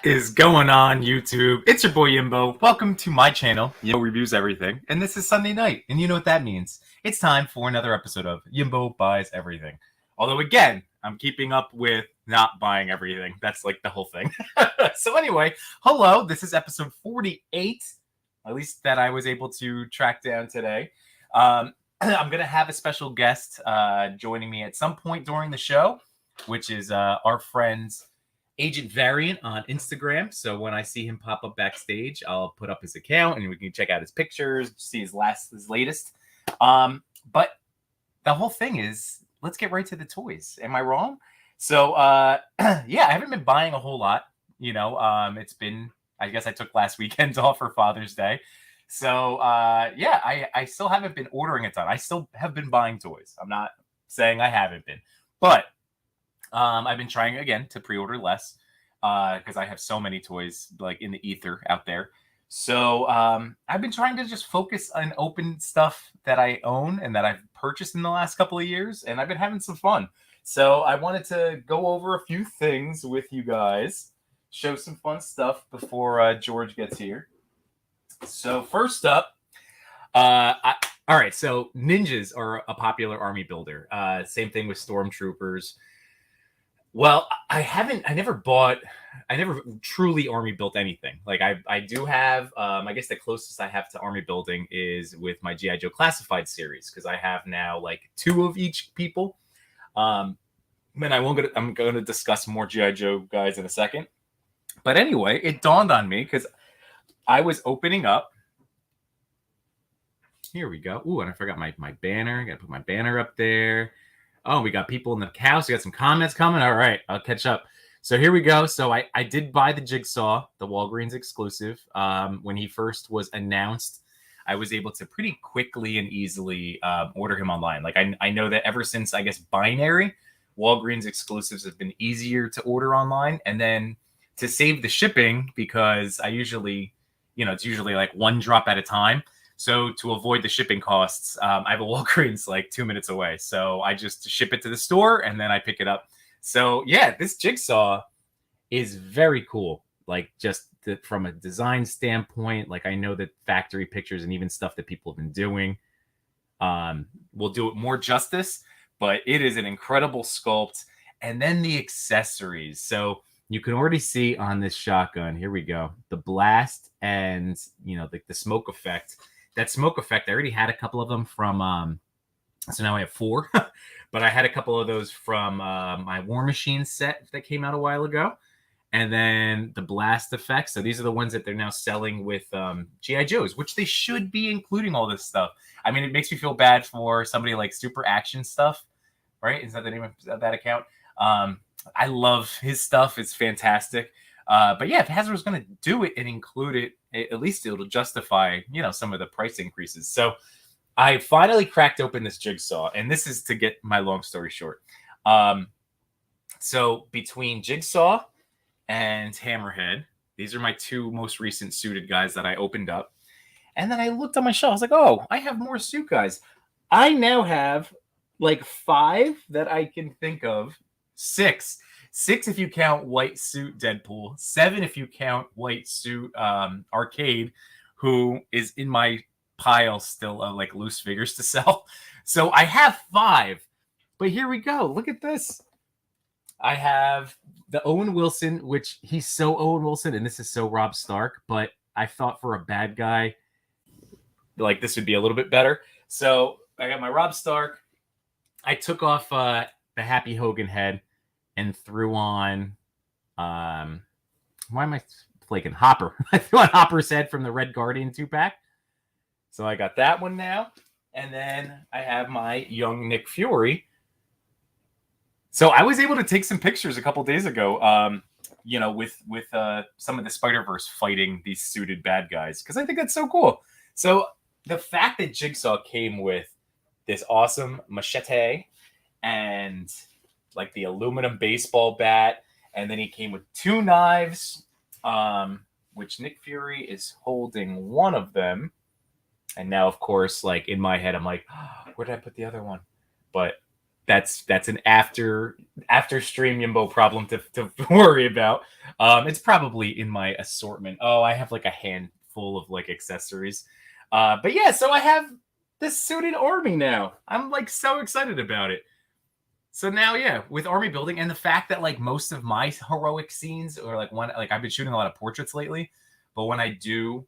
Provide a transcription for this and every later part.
Is going on YouTube? It's your boy Yimbo. Welcome to my channel, Yimbo Reviews Everything. And this is Sunday night, and you know what that means. It's time for another episode of Yimbo Buys Everything. Although again, I'm keeping up with not buying everything. That's like the whole thing. So anyway, hello, this is episode 48, at least that I was able to track down today. I'm going to have a special guest joining me at some point during the show, which is our friends Agent Variant on Instagram. So when I see him pop up backstage, I'll put up his account and we can check out his pictures, see his latest. But the whole thing is, let's get right to the toys. Am I wrong? So yeah, I haven't been buying a whole lot. It's been, I guess I took last weekend off for Father's Day. So yeah, I still haven't been ordering a ton. I still have been buying toys. I'm not saying I haven't been, but I've been trying again to pre-order less because I have so many toys like in the ether out there. So I've been trying to just focus on open stuff that I own and that I've purchased in the last couple of years, and I've been having some fun. So I wanted to go over a few things with you guys, show some fun stuff before George gets here. So first up, all right. So ninjas are a popular army builder. Same thing with stormtroopers. Well, I never truly army built anything. Like I do have, I guess the closest I have to army building is with my G.I. Joe Classified series, because I have now like 2 of each people. And I'm going to discuss more G.I. Joe guys in a second. But anyway, it dawned on me because I was opening up. Here we go. Ooh, and I forgot my banner. I got to put my banner up there. Oh, we got people in the house. We got some comments coming. All right, I'll catch up. So here we go. So I did buy the Jigsaw, the Walgreens exclusive. When he first was announced, I was able to pretty quickly and easily order him online. Like I know that ever since, I guess, Binary, Walgreens exclusives have been easier to order online. And then to save the shipping, because I usually, it's usually like 1 drop at a time. So to avoid the shipping costs, I have a Walgreens like 2 minutes away. So I just ship it to the store and then I pick it up. So yeah, this Jigsaw is very cool. Like just from a design standpoint, like I know that factory pictures and even stuff that people have been doing will do it more justice, but it is an incredible sculpt. And then the accessories. So you can already see on this shotgun, here we go, the blast and, the smoke effect. That smoke effect, I already had a couple of them from, so now I have 4, but I had a couple of those from my War Machine set that came out a while ago. And then the blast effects. So these are the ones that they're now selling with G.I. Joes, which they should be including all this stuff. I mean, it makes me feel bad for somebody like Super Action Stuff, right? Is that the name of that account? I love his stuff. It's fantastic. But yeah, if Hasbro's going to do it and include it, at least it'll justify, some of the price increases. So I finally cracked open this Jigsaw, and this is to get my long story short. So between Jigsaw and Hammerhead, these are my 2 most recent suited guys that I opened up. And then I looked on my shelf. I was like, oh, I have more suit guys. I now have like 5 that I can think of. 6 if you count White Suit Deadpool, 7 if you count White Suit Arcade, who is in my pile still of like loose figures to sell. So I have 5, but here we go. Look at this. I have the Owen Wilson, which he's so Owen Wilson, and this is so Rob Stark, but I thought for a bad guy, like this would be a little bit better. So I got my Rob Stark. I took off the Happy Hogan head and threw on, why am I flaking? Hopper. I threw on Hopper's head from the Red Guardian 2-pack. So I got that one now. And then I have my young Nick Fury. So I was able to take some pictures a couple days ago, with some of the Spider-Verse fighting these suited bad guys, because I think that's so cool. So the fact that Jigsaw came with this awesome machete and like the aluminum baseball bat, and then he came with 2 knives, which Nick Fury is holding one of them. And now, of course, like in my head, I'm like, oh, where did I put the other one? But that's an after stream Yimbo problem to worry about. It's probably in my assortment. Oh, I have like a handful of like accessories. But yeah, so I have this suited army now. I'm like so excited about it. So now, yeah, with army building and the fact that like most of my heroic scenes or like I've been shooting a lot of portraits lately, but when I do,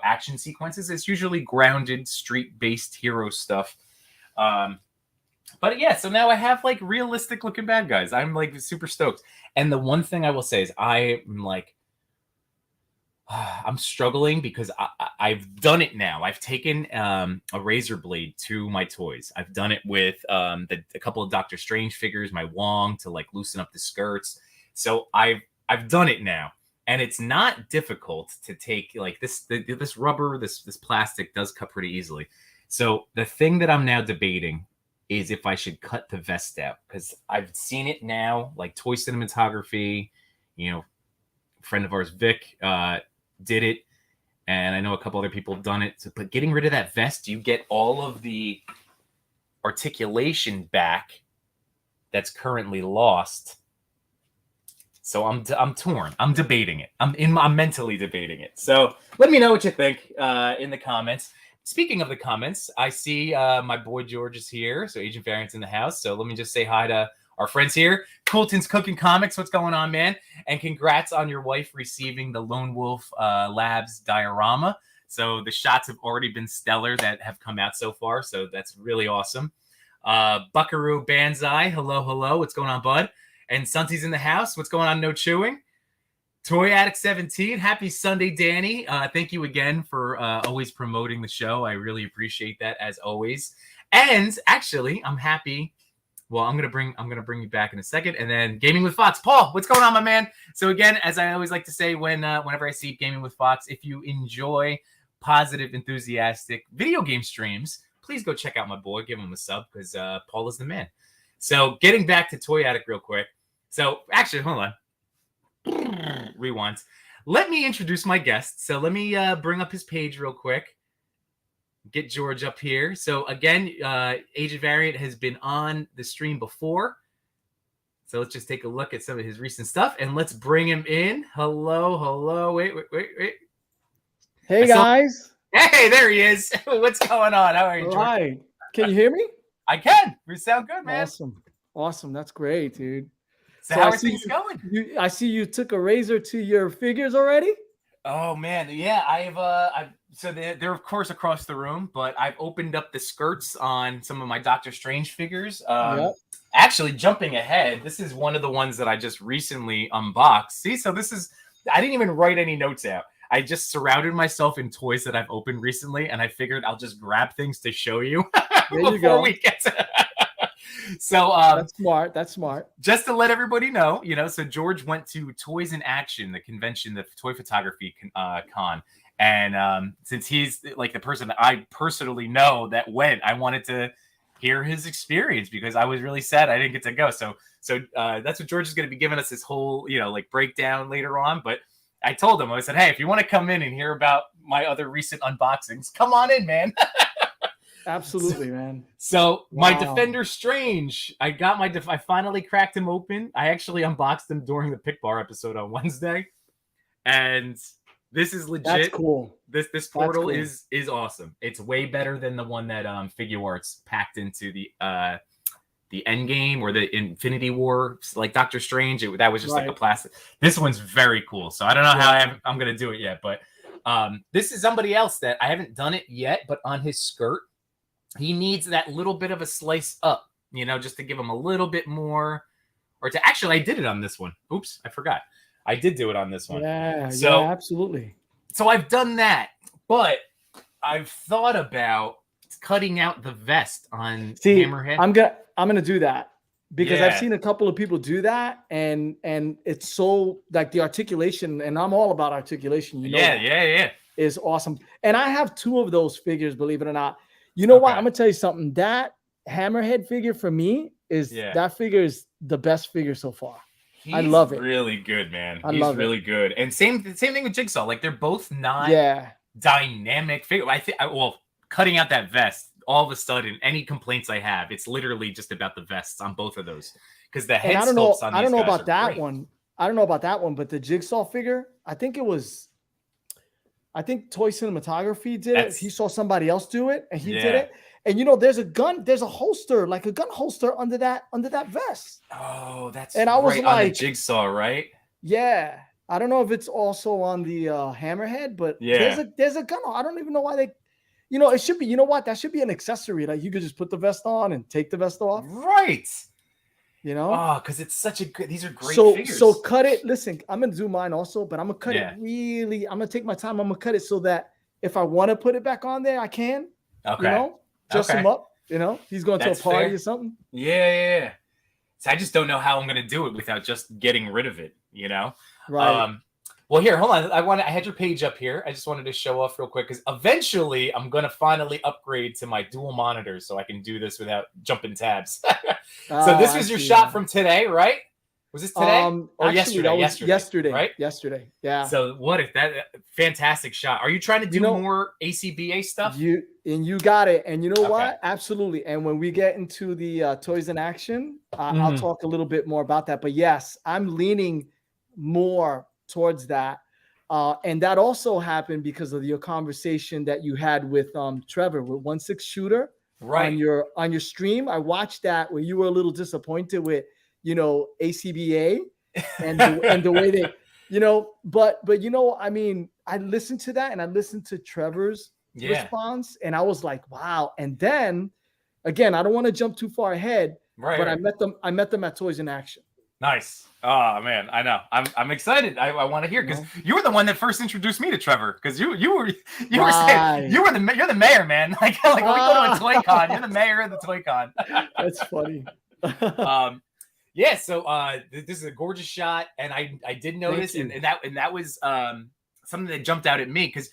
action sequences, it's usually grounded street based hero stuff. But yeah, so now I have like realistic looking bad guys. I'm like super stoked. And the one thing I will say is I'm like, I'm struggling because I've done it now. I've taken a razor blade to my toys. I've done it with a couple of Doctor Strange figures, my Wong to like loosen up the skirts. So I've done it now, and it's not difficult to take like this rubber, this plastic does cut pretty easily. So the thing that I'm now debating is if I should cut the vest out, because I've seen it now, like Toy Cinematography, friend of ours, Vic, did it, and I know a couple other people have done it. So, but getting rid of that vest, you get all of the articulation back that's currently lost. So I'm torn. I'm debating it. I'm mentally debating it. So let me know what you think in the comments. Speaking of the comments, I see my boy George is here. So Agent Variant's in the house. So let me just say hi to our friends here. Coulton's Cooking Comics. What's going on, man? And congrats on your wife receiving the Lone Wolf Labs diorama. So the shots have already been stellar that have come out so far. So that's really awesome. Buckaroo Banzai. Hello. What's going on, bud? And Sunty's in the house. What's going on, No Chewing? Toy Addict 17. Happy Sunday, Danny. Thank you again for always promoting the show. I really appreciate that as always. And actually, I'm happy. Well, I'm gonna bring you back in a second, and then Gaming with Fox. Paul, what's going on, my man? So again, as I always like to say whenever I see Gaming with Fox, if you enjoy positive, enthusiastic video game streams, please go check out my boy, give him a sub, because Paul is the man. So getting back to Toy Addict real quick. So actually, hold on. Rewind. Let me introduce my guest. So let me bring up his page real quick. Get George up here. So again, Agent Variant has been on the stream before. So let's just take a look at some of his recent stuff and let's bring him in. Hello. Wait. Hey, guys. Hey, there he is. What's going on? How are you, George? All right. Can you hear me? I can. We sound good, man. Awesome. That's great, dude. So how are things going? I see you took a razor to your figures already. Oh man, yeah. I've so they're of course across the room, but I've opened up the skirts on some of my Doctor Strange figures. Yep. Actually, jumping ahead, this is one of the ones that I just recently unboxed. See, so I didn't even write any notes out. I just surrounded myself in toys that I've opened recently, and I figured I'll just grab things to show you before we get to. So that's smart. Just to let everybody know, so George went to Toys in Action, the convention, the toy photography con. And since he's like the person that I personally know that went, I wanted to hear his experience because I was really sad I didn't get to go. So that's what George is going to be giving us this whole, like breakdown later on. But I told him, I said, hey, if you want to come in and hear about my other recent unboxings, come on in, man. Absolutely, man. So my Defender Strange, I finally cracked him open. I actually unboxed him during the Pick Bar episode on Wednesday. And this is legit. That's cool. This portal cool. is awesome. It's way better than the one that Figuarts packed into the Endgame or the Infinity War, like Doctor Strange. That was just like a plastic. This one's very cool. So I don't know how I'm going to do it yet, but this is somebody else that I haven't done it yet, but on his skirt, he needs that little bit of a slice up, just to give him a little bit more, or to actually, I did it on this one. Oops, I forgot. I did do it on this one. Yeah, absolutely. So I've done that, but I've thought about cutting out the vest on Hammerhead. I'm gonna do that because I've seen a couple of people do that, and it's so like the articulation, and I'm all about articulation. Is awesome. And I have 2 of those figures, believe it or not. You know what? I'm gonna tell you something. That Hammerhead figure for me is that figure is the best figure so far. I love it. Really good, man. He's really good. And same thing with Jigsaw. Like they're both not dynamic figure. Cutting out that vest all of a sudden, any complaints I have, it's literally just about the vests on both of those. Because the head sculpts on these guys are great. I don't know about that one. I don't know about that one, but the Jigsaw figure, I think Toy Cinematography did it. He saw somebody else do it, and he did it. And there's a holster, like a gun holster under that vest. Oh, that's and I was right, like, on the Jigsaw, right? Yeah. I don't know if it's also on the Hammerhead, but there's a gun. I don't even know why they, it should be, that should be an accessory. Like you could just put the vest on and take the vest off. Right. Oh, because it's such a good, these are great figures. So cut it. Listen, I'm going to do mine also, but I'm going to cut it really, I'm going to take my time. I'm going to cut it so that if I want to put it back on there, I can, dress him up, he's going to a party or something. Yeah. So I just don't know how I'm going to do it without just getting rid of it, Right. Well, here, hold on. I had your page up here. I just wanted to show off real quick because eventually I'm going to finally upgrade to my dual monitors so I can do this without jumping tabs. So this was your shot from today, right? Was this today or yesterday? Yesterday, right? Yesterday, yeah. So what if that fantastic shot? Are you trying to do more ACBA stuff? You got it. And you know what? Absolutely. And when we get into the Toys in Action, I'll talk a little bit more about that. But yes, I'm leaning more towards that. And that also happened because of your conversation that you had with Trevor with 1/6 Shooter on your stream. I watched that where you were a little disappointed with ACBA and the way they but I mean, I listened to that and I listened to Trevor's response and I was like, wow. And then again, I don't want to jump too far ahead, but I met them at Toys in Action. Nice. Oh man, I know. I'm excited. I want to hear because you were the one that first introduced me to Trevor. Because you were saying you're the mayor, man. Like when we go to a Toy Con, you're the mayor of the Toy Con. That's funny. Yeah. So this is a gorgeous shot, and I did notice, and that was something that jumped out at me because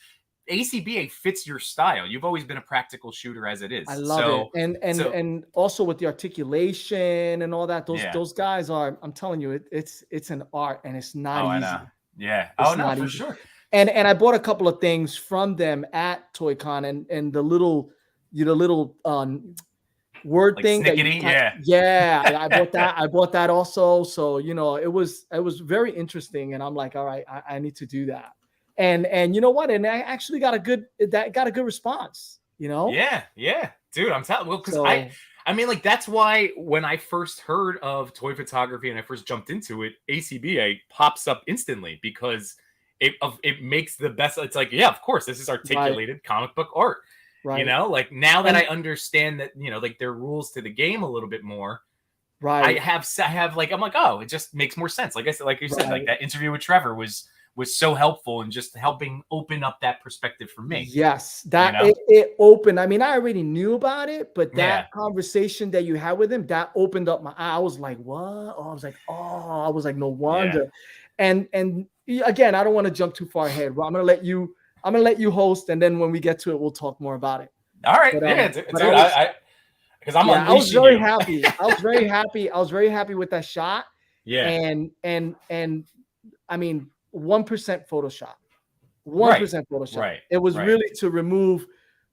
ACBA fits your style. You've always been a practical shooter as it is. I love it. And also with the articulation and all that, those guys are, I'm telling you, it's an art and it's not easy. I know. Yeah. It's for sure. And I bought a couple of things from them at Toy Con and the little word like thing. I bought that also. So, it was very interesting. And I'm like, all right, I need to do that. And you know what? And I actually got a good response, Yeah. Dude, I'm telling you, because I mean, like, that's why when I first heard of toy photography and I first jumped into it, ACBA pops up instantly because it makes the best. It's like, yeah, of course, this is articulated comic book art. Right. Like now that I understand that, like their rules to the game a little bit more. Right. I have like, I'm like, oh, it just makes more sense. Like I said, like you said, like that interview with Trevor was so helpful in just helping open up that perspective for me. Yes, that it opened. I mean, I already knew about it, but that conversation that you had with him, that opened up my eye. I was like, what? I was like, no wonder. Yeah. And again, I don't want to jump too far ahead. Well, I'm gonna let you host, and then when we get to it, we'll talk more about it. All right. Because I was very happy. I was very happy. I was very happy with that shot. Yeah. And I mean, 1% Photoshop. 1% Photoshop. Right. It was really to remove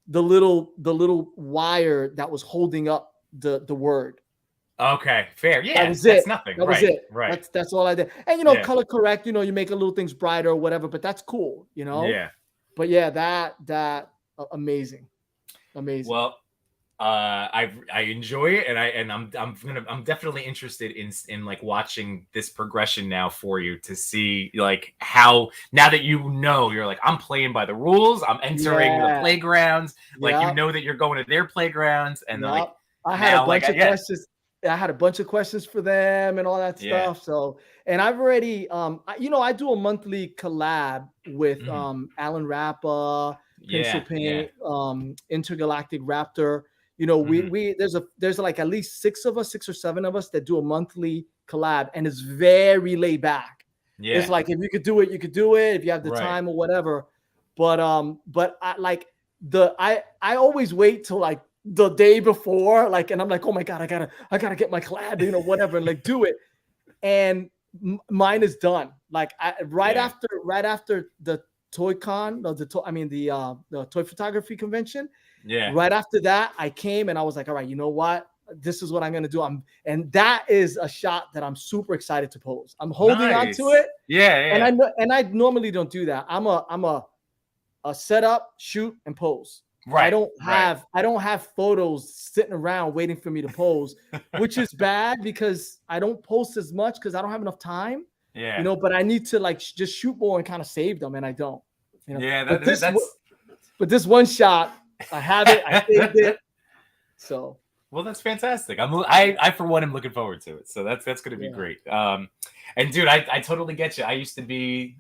the little wire that was holding up the word. Okay, fair. Yeah, that's nothing. That was it. Right. That's all I did. And color correct, you make a little things brighter or whatever, but that's cool, Yeah. But yeah, that amazing. Well, I enjoy it, and I'm definitely interested in like watching this progression now for you to see like how now that you're like I'm playing by the rules, I'm entering the playgrounds, like that you're going to their playgrounds, and like I had a bunch of questions. I had a bunch of questions for them and all that stuff. So, and I've already, I do a monthly collab with Alan Rappa, Pencil Paint, Intergalactic Raptor. There's like at least 6 or 7 of us that do a monthly collab, and it's very laid back. Yeah. It's like if you could do it, you could do it if you have the time or whatever. But I always wait till like the day before, like, and I'm like, oh my God, I gotta get my collab, whatever, and like do it. And mine is done. Like right after the Toy Con, the toy photography convention. Yeah. Right after that, I came and I was like, all right, you know what? This is what I'm going to do. And that is a shot that I'm super excited to pose. I'm holding on to it. Yeah. And I normally don't do that. I'm a set up, shoot, and pose. Right. I don't have photos sitting around waiting for me to pose, which is bad because I don't post as much because I don't have enough time. Yeah. You know, but I need to like just shoot more and kind of save them, and I don't. You know? Yeah, but this one shot, I have it, I saved it. So well, that's fantastic. I for one am looking forward to it. So that's going to be great. And dude, I totally get you. I used to be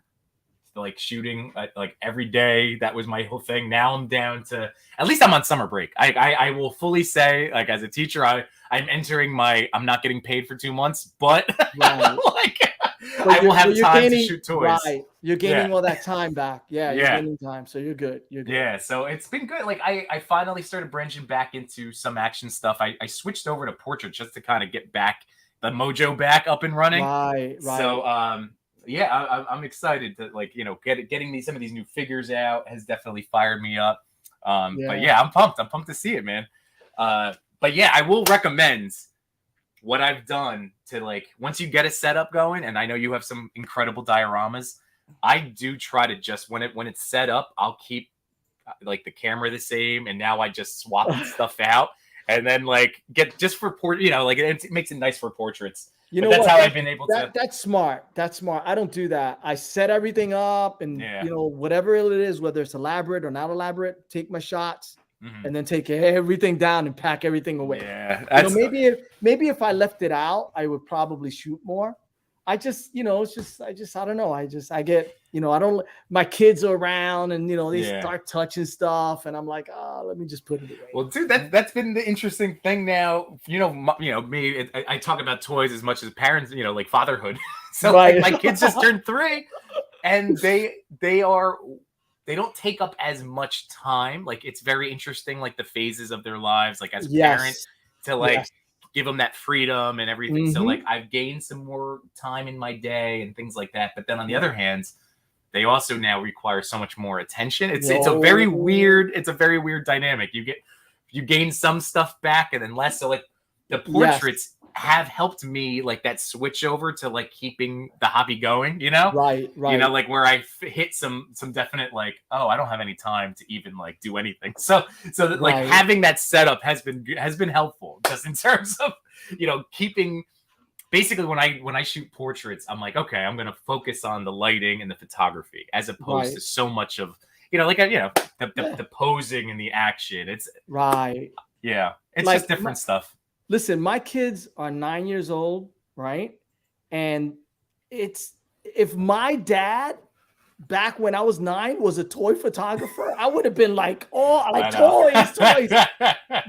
like shooting like every day. That was my whole thing. Now I'm down to, at least I'm on summer break. I will fully say, like, as a teacher, I'm entering I'm not getting paid for 2 months, but like I will have time to shoot toys. Right. You're gaining all that time back. Yeah. You're gaining time. So you're good. Yeah. So it's been good. Like I finally started branching back into some action stuff. I switched over to portrait just to kind of get back the mojo back up and running. Right. So, yeah, I'm excited to, like, you know, getting some of these new figures out has definitely fired me up. But yeah, I'm pumped. I'm pumped to see it, man. But yeah, I will recommend what I've done to, like, once you get a setup going, and I know you have some incredible dioramas, I do try to just when it's set up, I'll keep like the camera the same, and now I just swap stuff out, and then like get just for you know, like it makes it nice for portraits. You know, that's how I've been able to. That's smart. That's smart. I don't do that. I set everything up, and you know, whatever it is, whether it's elaborate or not elaborate, take my shots, and then take everything down and pack everything away. Yeah, you know, maybe if I left it out, I would probably shoot more. I just, you know, I don't know. I get, you know, my kids are around and, you know, they start touching stuff and I'm like, oh, let me just put it away. Well, dude, that's been the interesting thing now. You know, me, I talk about toys as much as parents, you know, like fatherhood. So like, my kids just turned 3 and they don't take up as much time. Like, it's very interesting, like the phases of their lives, like as a parent to like, give them that freedom and everything. So like I've gained some more time in my day and things like that. But then on the other hand, they also now require so much more attention. It's a very weird dynamic. You gain some stuff back and then less. So like the portraits have helped me, like that switch over to like keeping the hobby going, you know? Right. You know, like where I hit some definite like, oh, I don't have any time to even like do anything. So that, like having that setup has been helpful just in terms of, you know, keeping basically when I shoot portraits, I'm like, okay, I'm going to focus on the lighting and the photography as opposed to so much of, you know, like, you know, the posing and the action. It's it's like, just different stuff. Listen, my kids are 9 years old, right? And if my dad back when I was 9 was a toy photographer, I would have been like, oh, like toys.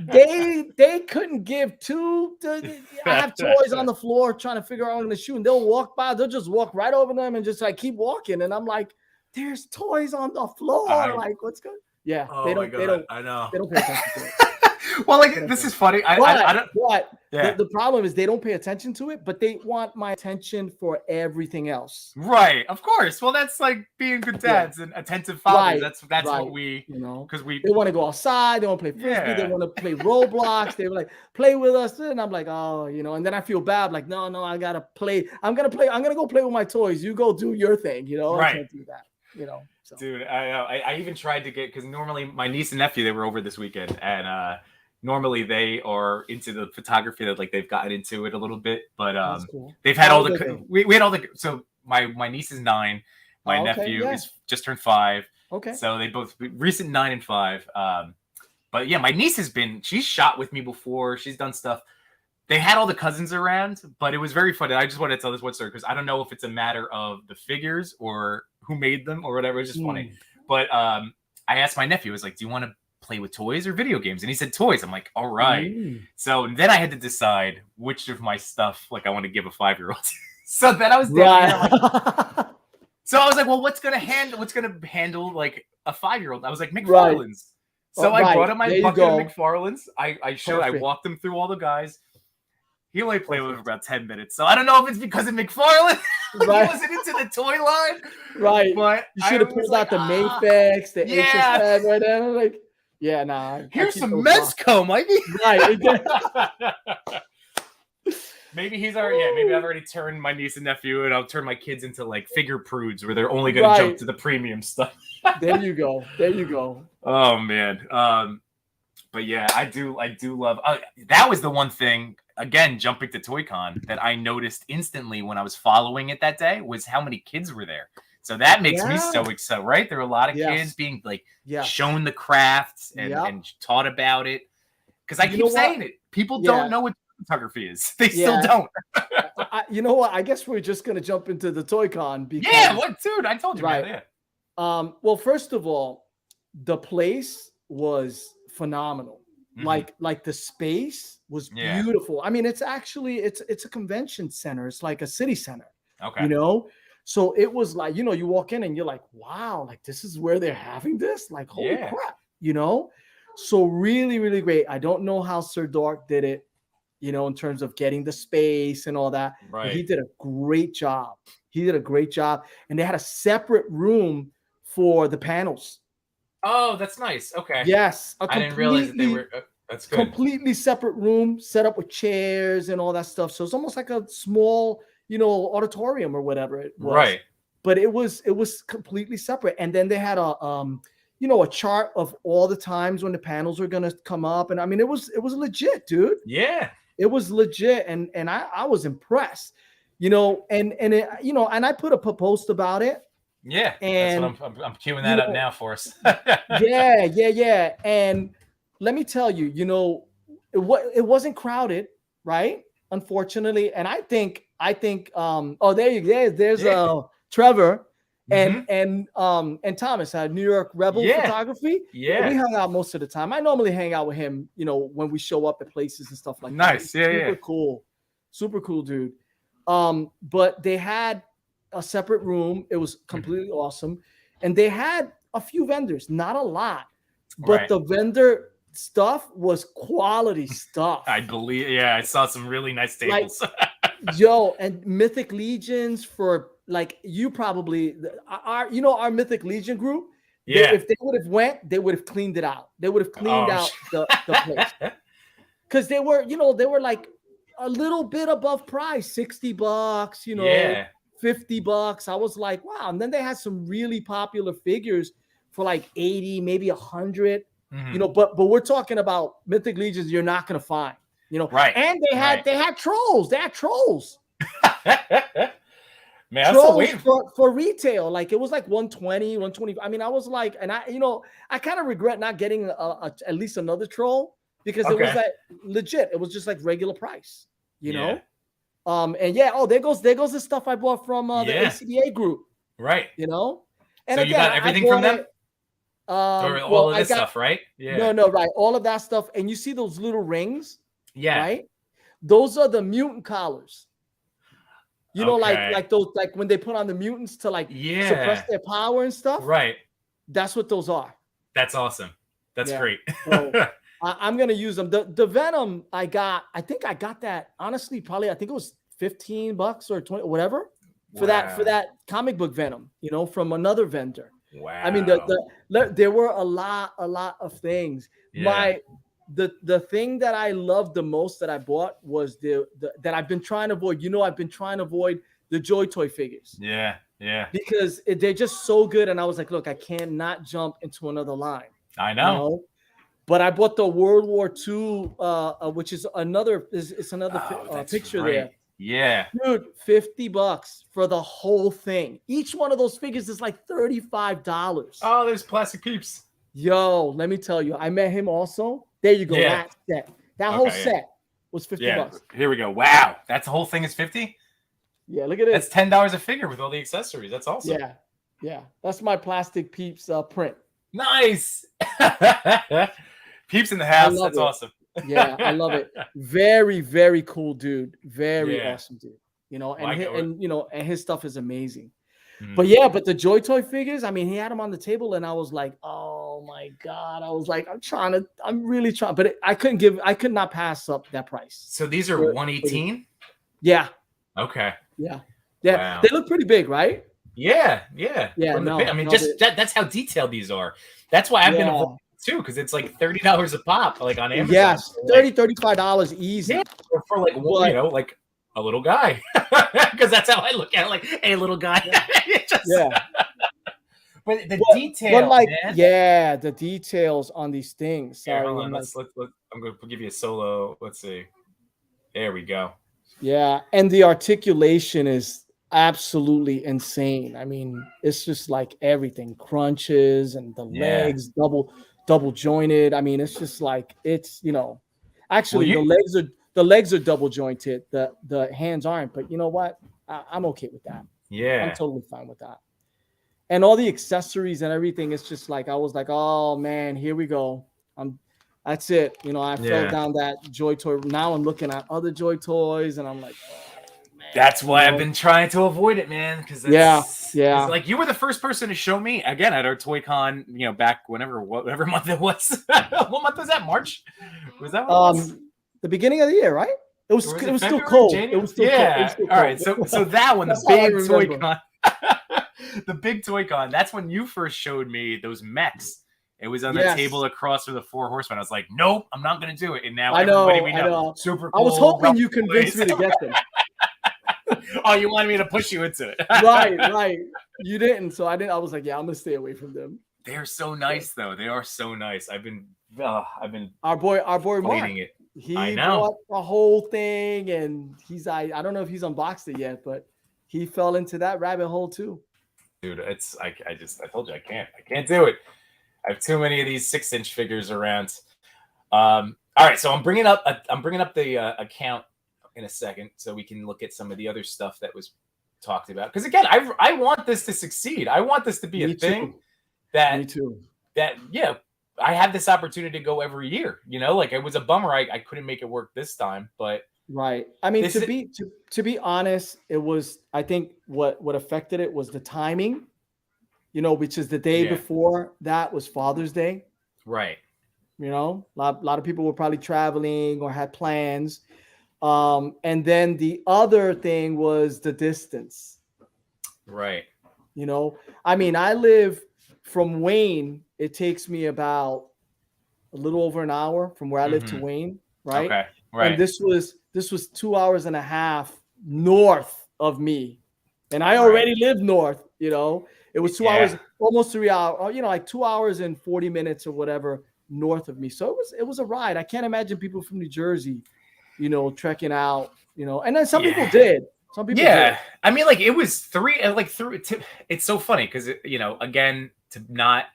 They couldn't give two. I have toys on the floor trying to figure out what I'm going to shoot, and they'll walk by. They'll just walk right over them and just like keep walking. And I'm like, there's toys on the floor. Like, what's going? Yeah, they don't. I know. They don't pay attention to it. Well, like this is funny. I don't. The problem is they don't pay attention to it, but they want my attention for everything else. Right, of course. Well, that's like being good dads and attentive fathers. That's what we, you know, because they want to go outside, they want to play frisbee, they want to play Roblox, they were like play with us, and I'm like, oh, you know, and then I feel bad, like no, I gotta play. I'm gonna go play with my toys. You go do your thing, you know. I can't do that, you know. So. Dude, I even tried to get, because normally my niece and nephew, they were over this weekend, and normally they are into the photography, that like they've gotten into it a little bit, but cool. They've had all the we had all the, so my niece is 9, my nephew is just turned 5. Okay. So they both recent 9 and 5. But yeah, my niece she's shot with me before. She's done stuff. They had all the cousins around, but it was very funny. I just wanted to tell this one story because I don't know if it's a matter of the figures or who made them or whatever. It's just funny. But I asked my nephew, I was like, do you want to play with toys or video games? And he said toys. I'm like, all right. So then I had to decide which of my stuff like I want to give a 5-year-old. So then I was so I was like, well, what's gonna handle like a 5-year-old? I was like, McFarlane's. So I brought him my bucket of McFarlane's. I walked him through all the guys. He only played with it for about 10 minutes. So I don't know if it's because of McFarlane. He wasn't into the toy line. Right. But you should have pulled out the Mafex, the HSN right there. Like, Yeah, nah. Here's some Mezco, Mikey. Right. Maybe he's already. Yeah, maybe I've already turned my niece and nephew, and I'll turn my kids into like figure prudes, where they're only going to jump to the premium stuff. There you go. There you go. Oh man. But yeah, I do love. That was the one thing. Again, jumping to ToyCon, that I noticed instantly when I was following it that day was how many kids were there. So that makes me so excited, right? There were a lot of kids being like shown the crafts and taught about it. Because I keep saying it, people don't know what photography is. They still don't. You know what? I guess we're just gonna jump into the ToyCon because what, dude? I told you, right? Man, well, first of all, the place was phenomenal. Like the space was beautiful. I mean, it's actually it's a convention center. It's like a city center. Okay. You know, so it was like, you know, you walk in and you're like, wow, like this is where they're having this. Like, holy crap, you know. So really, really great. I don't know how Sir Dark did it, you know, in terms of getting the space and all that. Right. But he did a great job. He did a great job, and they had a separate room for the panels. Oh, that's nice. Okay. Yes. I didn't realize that they were. That's good. Completely separate room, set up with chairs and all that stuff. So it's almost like a small, you know, auditorium or whatever it was. Right. But it was completely separate. And then they had a you know, a chart of all the times when the panels were gonna come up. And I mean, it was legit, dude. Yeah. It was legit, and I was impressed. You know, and it, you know, and I put up a post about it. Yeah, and that's what I'm queuing that up now for us. yeah. And let me tell you, you know, it wasn't crowded, right? Unfortunately, and I think oh, there's Trevor and Thomas at New York Rebel Photography. Yeah, we hung out most of the time. I normally hang out with him, you know, when we show up at places and stuff like that. Nice, super cool, dude. But they had a separate room. It was completely awesome. And they had a few vendors, not a lot, but the vendor stuff was quality stuff. I believe. Yeah, I saw some really nice tables. Like, and Mythic Legions for like, you probably, our Mythic Legion group, if they would have went, they would have cleaned it out. They would have cleaned out the place. Because they were like a little bit above price, $60, you know, $50. I was like, wow. And then they had some really popular figures for like 80, maybe 100, you know, but we're talking about Mythic Legions you're not going to find, you know. Right. And they had trolls. They had trolls. Man, trolls for retail. Like it was like 120, 120. I mean, I was like, and I kind of regret not getting at least another troll, because it was like legit. It was just like regular price, you know? And there goes the stuff I bought from the ACDA group. Right. You know? And so again, you got everything from them? All of this stuff, right? Yeah. No, right. All of that stuff. And you see those little rings? Yeah. Right? Those are the mutant collars. You know, like those, like when they put on the mutants to like suppress their power and stuff. Right. That's what those are. That's awesome. That's great. So, I'm gonna use them. The Venom I think I got that, honestly, probably I think it was $15 or 20, whatever, for that comic book Venom, you know, from another vendor. Wow. I mean, there were a lot of things. Yeah. The thing that I loved the most that I bought was that I've been trying to avoid. You know, I've been trying to avoid the Joy Toy figures. Yeah. Because they're just so good, and I was like, look, I cannot jump into another line. I know. You know? But I bought the World War II, which is another. It's another picture there. Yeah, dude, $50 for the whole thing. Each one of those figures is like $35. Oh, there's plastic peeps. Yo, let me tell you, I met him also. There you go. Yeah. That whole set was $50. Here we go. Wow, that's the whole thing is $50. Yeah, look at it. That's $10 a figure with all the accessories. That's awesome. Yeah. That's my plastic peeps print. Nice. Peeps in the house. That's awesome. Yeah, I love it. Very, very cool, dude. Very awesome, dude. You know, and his stuff is amazing. But the Joy Toy figures, I mean, he had them on the table, and I was like, oh my God. I was like, I'm really trying, but I could not pass up that price. So these are 118? Yeah. Okay. Yeah. Wow. They look pretty big, right? Yeah. Yeah. I mean, that's how detailed these are. That's why I've been avoiding too, because it's like $30 a pop, like on Amazon. Yes, $35 easy. Yeah, for like like a little guy, because that's how I look at it, like a little guy. Yeah. But the detail, man. The details on these things. Sorry, hold on. Let's. I'm going to give you a solo. Let's see. There we go. Yeah, and the articulation is absolutely insane. I mean, it's just like everything crunches and the legs double jointed. I mean, it's just like it's actually the legs are double jointed. The hands aren't, but you know what? I'm okay with that. Yeah, I'm totally fine with that. And all the accessories and everything, it's just like I was like, oh man, here we go. That's it. I fell down that Joy toy. Now I'm looking at other Joy toys, and I'm like, oh, man. That's why I've been trying to avoid it, man. Because it's like you were the first person to show me again at our Toy Con. Back whatever month it was. What month was that? March? Was that the beginning of the year, right? It was still cold. January? It was still cold. All right. So that one, the big Toy Con. The big Toy Con. That's when you first showed me those mechs. It was on the table across from the 4 Horsemen. I was like, nope, I'm not going to do it. And now everybody we know. Super cool. I was hoping you convinced me to get them. Oh, you wanted me to push you into it. Right. You didn't. So I didn't. I was like, yeah, I'm going to stay away from them. They're so nice, though. They are so nice. I've been our boy Mark. It. He bought the whole thing, and I don't know if he's unboxed it yet, but he fell into that rabbit hole too. Dude, I told you I can't do it. I have too many of these 6-inch figures around. All right, so I'm bringing up the account in a second so we can look at some of the other stuff that was talked about. Because again, I want this to succeed. I want this to be a thing Me too. That I have this opportunity to go every year. Like it was a bummer I couldn't make it work this time, but right. I mean, to be honest, it was. I think what affected it was the timing. Which is the day before that was Father's Day. Right. A lot of people were probably traveling or had plans. And then the other thing was the distance. Right. I mean, I live from Wayne. It takes me about a little over an hour from where I live to Wayne. Right. Okay. Right. And this was 2 hours and a half north of me. And I already live north, It was 2 hours, almost 3 hours, like 2 hours and 40 minutes or whatever north of me. So it was a ride. I can't imagine people from New Jersey, trekking out, and then some people did. Some people did. I mean, like it was it's so funny because, again, to not,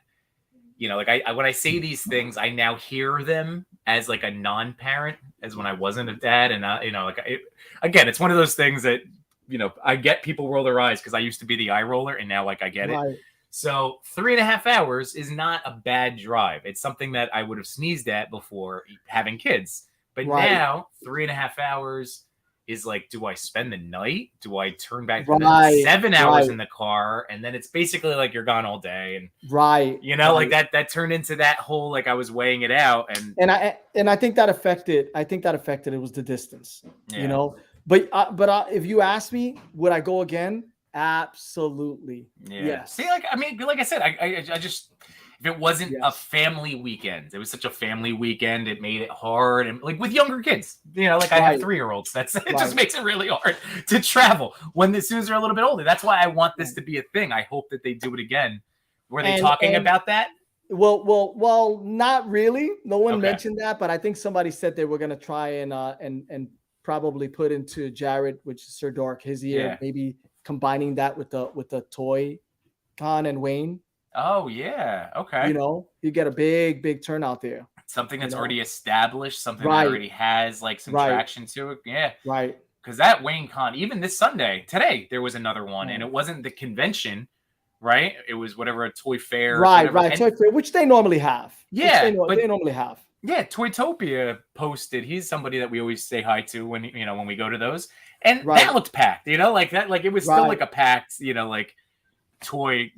like when I say these things, I now hear them as like a non-parent, as when I wasn't a dad. And, again, it's one of those things that, I get people roll their eyes because I used to be the eye roller, and now like I get it. So 3.5 hours is not a bad drive. It's something that I would have sneezed at before having kids, but now 3.5 hours is like, do I spend the night? Do I turn back to 7 hours in the car? And then it's basically like you're gone all day. And like that turned into that whole, like I was weighing it out. And I think that affected, it was the distance, But if you ask me, would I go again? Absolutely. Yeah. Yes. See, like I said, I just, if it wasn't a family weekend, it was such a family weekend. It made it hard, and like with younger kids, I have 3-year-olds. It just makes it really hard to travel as soon as they're a little bit older. That's why I want this to be a thing. I hope that they do it again. Were they talking about that? Well, not really. No one mentioned that, but I think somebody said they were going to try and probably put into Jared, which is Sir Dork, his ear, maybe combining that with the Toy Con and Wayne. Oh yeah, okay. You get a big turnout there. Something that's already established, something that already has like some traction to it. Yeah, right. Because that Wayne Con, even this today there was another one, and it wasn't the convention, right? It was whatever, a toy fair, right? Toy fair, which they normally have. Yeah, they normally have. Yeah, Toytopia posted. He's somebody that we always say hi to when we go to those, and that looked packed. Like that, like it was still like a packed, like toy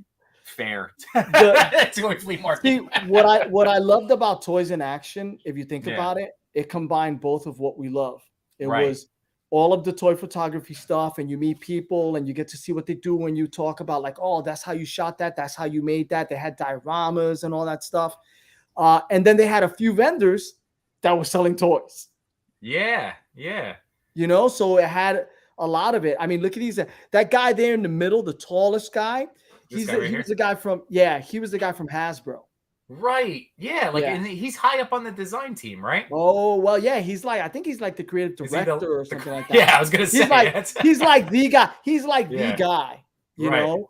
fair, toy flea market. See, what I loved about Toys in Action, if you think about it, it combined both of what we love. It was all of the toy photography stuff, and you meet people and you get to see what they do when you talk about like, oh, that's how you shot that, that's how you made that. They had dioramas and all that stuff. And then they had a few vendors that were selling toys. Yeah. So it had a lot of it. I mean, look at these. That guy there in the middle, the tallest guy. He was the guy from Hasbro. Right. Yeah. And he's high up on the design team, right? Oh, well, yeah. I think he's like the creative director or something like that. Yeah, I was gonna say he's like the guy. He's like the guy. You know.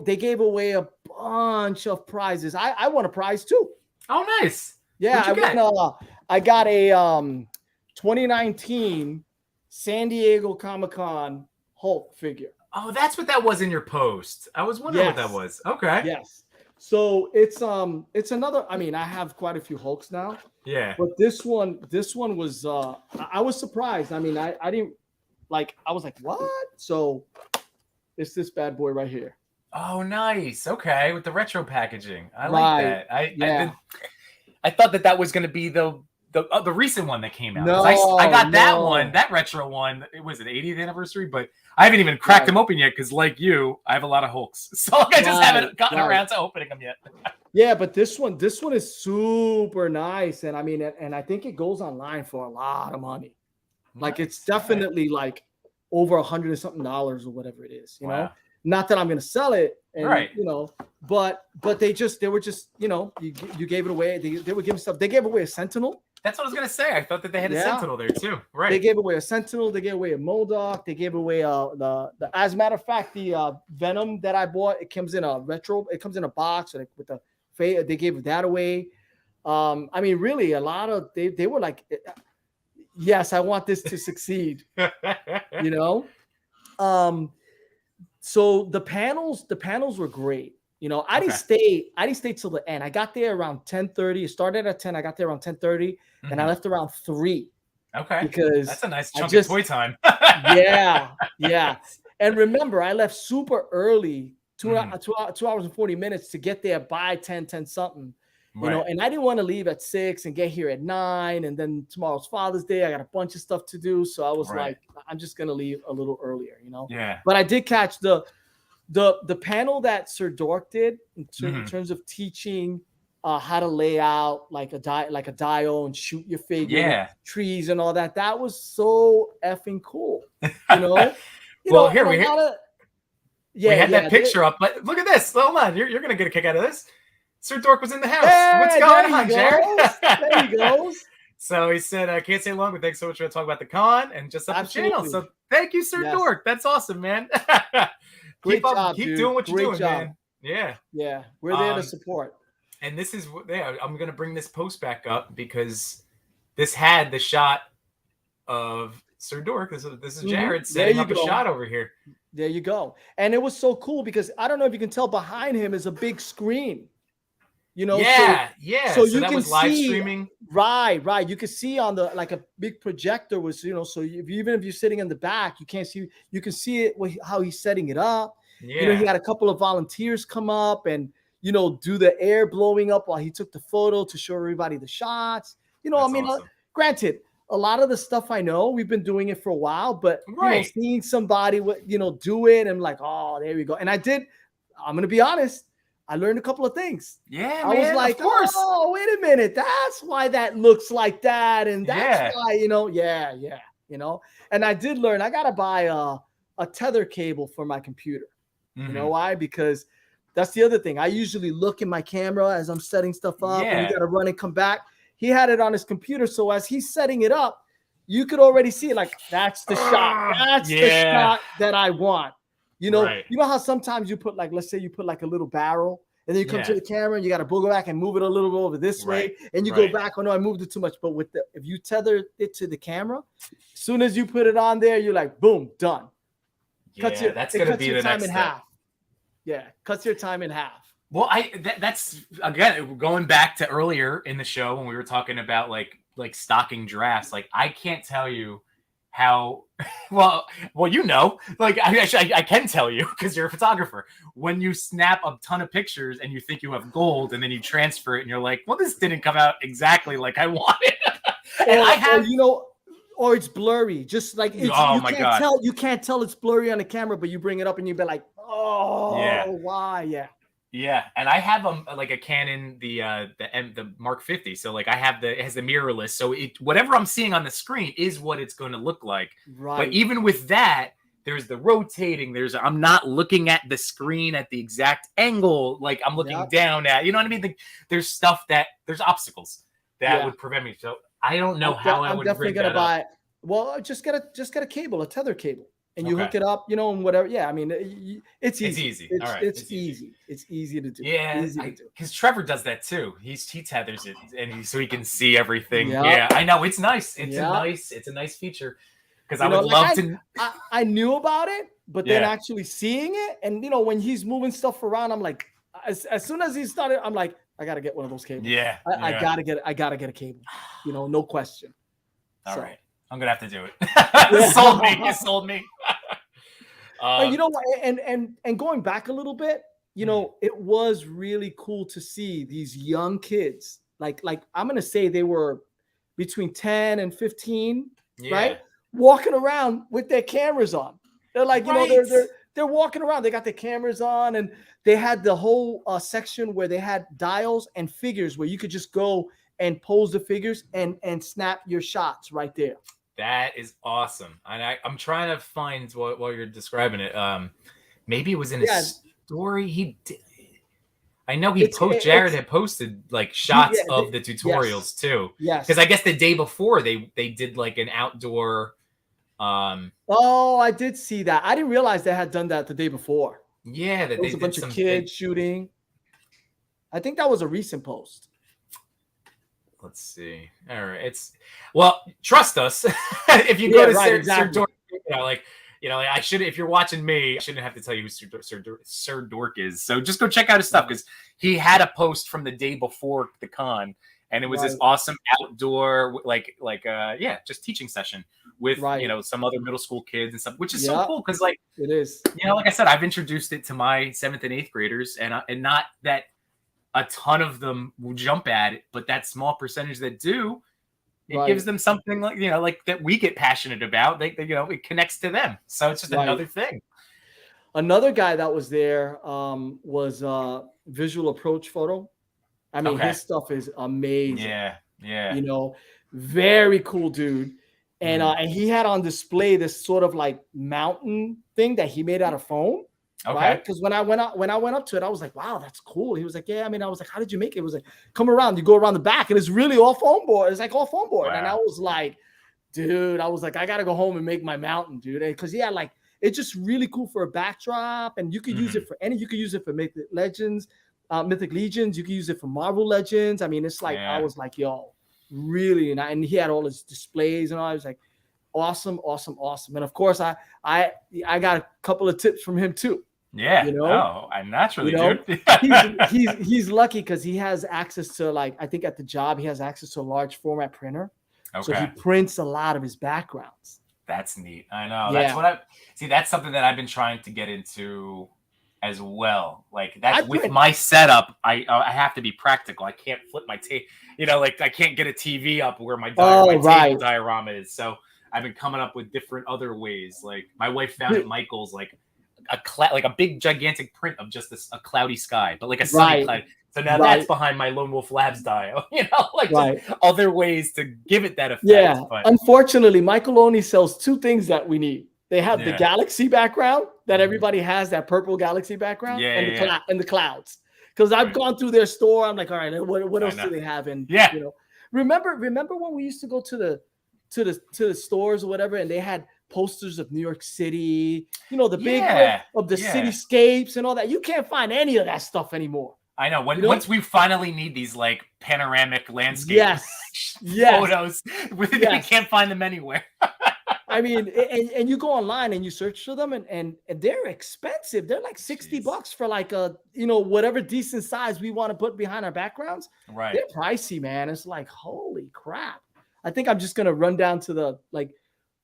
They gave away a bunch of prizes. I won a prize too. Oh, nice. Yeah, I got a 2019 San Diego Comic-Con Hulk figure. Oh, that's what that was in your post. I was wondering what that was. Okay. Yes. So it's another. I mean, I have quite a few Hulks now. Yeah. But this one was. I was surprised. I mean, I didn't like. I was like, what? So it's this bad boy right here. Oh, nice. Okay, with the retro packaging, I like that. I thought that was going to be the recent one that came out. No, I got that one, that retro one. It was an 80th anniversary, but I haven't even cracked them open yet because, like you, I have a lot of Hulks, so I just haven't gotten around to opening them yet. Yeah, but this one is super nice, and I mean, and I think it goes online for a lot of money. Like it's definitely like over $100 and something or whatever it is. You know, not that I'm going to sell it, and, you know, but they were just, you know, you gave it away. They were giving stuff. They gave away a Sentinel. That's what I was going to say. I thought that they had a Sentinel there too. Right. They gave away a Sentinel. They gave away a MODOK. They gave away the as a matter of fact, the Venom that I bought, it comes in a retro. It comes in a box with the face. They gave that away. I mean, really, a lot of they were like, yes, I want this to succeed. You know. So the panels were great. You know, I didn't stay till the end. I got there around 10:30. It started at 10. I got there around 10:30, and I left around 3. Okay. Because that's a nice chunk of toy time. Yeah. And remember, I left super early, 2 hours and 40 minutes to get there by 10 something. You know, and I didn't want to leave at 6 and get here at 9. And then tomorrow's Father's Day. I got a bunch of stuff to do. So I was like, I'm just going to leave a little earlier, you know? Yeah. But I did catch the panel that Sir Dork did in terms of teaching how to lay out like a dial and shoot your figure, trees and all that. That was so effing cool. You know? Well, here we had that picture up, but look at this. Hold on. You're going to get a kick out of this. Sir Dork was in the house. Hey, what's going on, Jared? There he goes. So he said, I can't stay long, but thanks so much for talking about the con and just up the channel. So thank you, Sir Dork. That's awesome, man. Great job, keep doing what you're doing, job. man. Yeah. We're there to support. And this is, I'm going to bring this post back up because this had the shot of Sir Dork. This is Jared setting up a shot over here. There you go. And it was so cool because I don't know if you can tell, behind him is a big screen. You know, so you can was live streaming. Right. You can see on the like a big projector was, you know, so even if you're sitting in the back, you can't see. You can see it how he's setting it up. Yeah. You know, he had a couple of volunteers come up and, you know, do the air blowing up while he took the photo to show everybody the shots. You know, that's awesome. Granted, a lot of the stuff I know, we've been doing it for a while, but you know, seeing somebody, you know, do it and like, oh, there we go. And I'm going to be honest. I learned a couple of things. Yeah, I was like, oh, wait a minute. That's why that looks like that. And that's why, you know, you know. And I did learn, I got to buy a tether cable for my computer. You know why? Because that's the other thing. I usually look in my camera as I'm setting stuff up and you got to run and come back. He had it on his computer. So as he's setting it up, you could already see it like, that's the shot. That's the shot that I want. You know, you know how sometimes you put like, let's say you put like a little barrel and then you come to the camera and you got to go back and move it a little bit over this way. And you go back. Oh no, I moved it too much. But if you tether it to the camera, as soon as you put it on there, you're like, boom, done. Yeah, that's going to be the next step. Half. Yeah. Cuts your time in half. Well, that's again, going back to earlier in the show when we were talking about like stocking drafts, like I can't tell you how well, you know, like I can tell you because you're a photographer. When you snap a ton of pictures and you think you have gold, and then you transfer it, and you're like, "Well, this didn't come out exactly like I wanted." And you know, or it's blurry. Just like you can't tell it's blurry on the camera, but you bring it up and you be like, "Oh, why?" Yeah. Yeah, and I have like a Canon, the Mark 50. So like I have it has the mirrorless. So whatever I'm seeing on the screen is what it's going to look like. Right. But even with that, there's the rotating. I'm not looking at the screen at the exact angle like I'm looking down at. You know what I mean? There's obstacles that would prevent me. So I don't know how I would. I'm definitely gonna buy. Well, just get a cable, a tether cable. And you hook it up, you know, and whatever. Yeah, I mean, it's easy. It's easy. All right, it's easy. It's easy to do. Yeah, because Trevor does that too. He tethers it, and so he can see everything. Yep. Yeah, I know. It's nice. It's a nice feature. Because I would love to. I knew about it, but then actually seeing it, and you know, when he's moving stuff around, I'm like, as soon as he started, I'm like, I gotta get one of those cables. Yeah, I gotta get a cable. You know, no question. All right. I'm gonna have to do it. Sold me. You sold me. You know what? And going back a little bit, you know, it was really cool to see these young kids. Like I'm gonna say they were between 10 and 15, right? Walking around with their cameras on. They're like, you know, they're walking around. They got their cameras on, and they had the whole section where they had dials and figures where you could just go and pose the figures and snap your shots right there. That is awesome. And I'm trying to find while you're describing it. Maybe it was in his story. He did. I know Jared had posted like shots of the tutorials too. Yes. Because I guess the day before they did like an outdoor. Oh, I did see that. I didn't realize they had done that the day before. Yeah, there was a bunch of kids shooting. I think that was a recent post. Let's see. All right, trust us. If you go to Sir Dork, I should. If you're watching me, I shouldn't have to tell you who Sir Dork is. So just go check out his stuff because he had a post from the day before the con, and it was this awesome outdoor, just teaching session with some other middle school kids and stuff, which is so cool because it is. Like I said, I've introduced it to my 7th and 8th graders, and not that a ton of them will jump at it, but that small percentage that do, it gives them something like that we get passionate about. They it connects to them. So it's just another thing. Another guy that was there was visual approach photo. I mean, his stuff is amazing. Yeah. You know, very cool dude. And he had on display this sort of like mountain thing that he made out of foam. Okay. Right? Because when I went up to it, I was like, wow, that's cool. He was like, yeah. I mean, I was like, how did you make it? It was like, come around, you go around the back, and it's really all foam board. It's like all foam board. Wow. And I was like, dude, I gotta go home and make my mountain, dude. Because like, it's just really cool for a backdrop, and you could use it for you could use it for Mythic Legions. You could use it for Marvel Legends. I mean, it's like I was like, yo, really, and he had all his displays and all. I was like, awesome. And of course, I got a couple of tips from him too. Yeah, you know, I naturally do. he's lucky because he has access to, like, I think at the job he has access to a large format printer. Okay. So he prints a lot of his backgrounds. That's neat. I know. Yeah. That's something that I've been trying to get into as well. Like with my setup, I have to be practical. I can't flip my tape. I can't get a TV up where my table diorama is. So I've been coming up with different other ways. Like my wife found at Michael's a big gigantic print of just a cloudy sky, but like a sunny cloud. So now that's behind my Lone Wolf Labs dial. Just other ways to give it that effect. Yeah. But unfortunately, Michael only sells two things that we need. They have the galaxy background that everybody has, that purple galaxy background, and the clouds. Because I've gone through their store, I'm like, all right, what else do they have? And remember when we used to go to the stores or whatever, and they had posters of New York City, the big of the cityscapes and all that. You can't find any of that stuff anymore. I know. Once we finally need these like panoramic landscape photos, we can't find them anywhere. I mean, and you go online and you search for them, and they're expensive. They're like $60 for like a whatever decent size we want to put behind our backgrounds. Right. They're pricey, man. It's like, holy crap. I think I'm just gonna run down to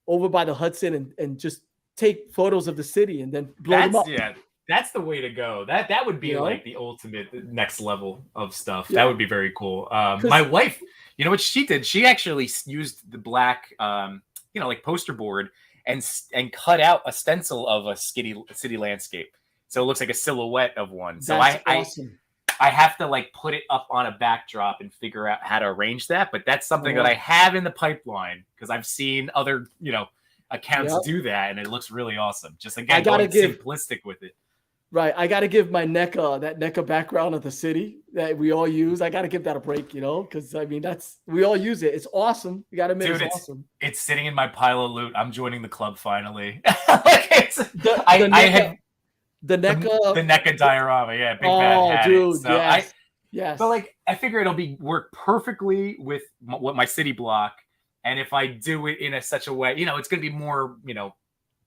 over by the Hudson and just take photos of the city and then blow them up. Yeah, that's the way to go. That would be like the ultimate next level of stuff. Yeah. That would be very cool. My wife, what she did? She actually used the black, like poster board and cut out a stencil of a city landscape. so it looks like a silhouette of one. So That's awesome. I have to like put it up on a backdrop and figure out how to arrange that. But that's something that I have in the pipeline because I've seen other, accounts do that, and it looks really awesome. Just again, going simplistic with it. Right. I got to give my NECA, that NECA background of the city that we all use. I got to give that a break, because I mean, we all use it. It's awesome. You got to admit, it's awesome. It's sitting in my pile of loot. I'm joining the club finally. The NECA diorama, big bad hat. Dude, so yes. But like, I figure it'll work perfectly with what my city block, and if I do it in such a way, it's going to be more,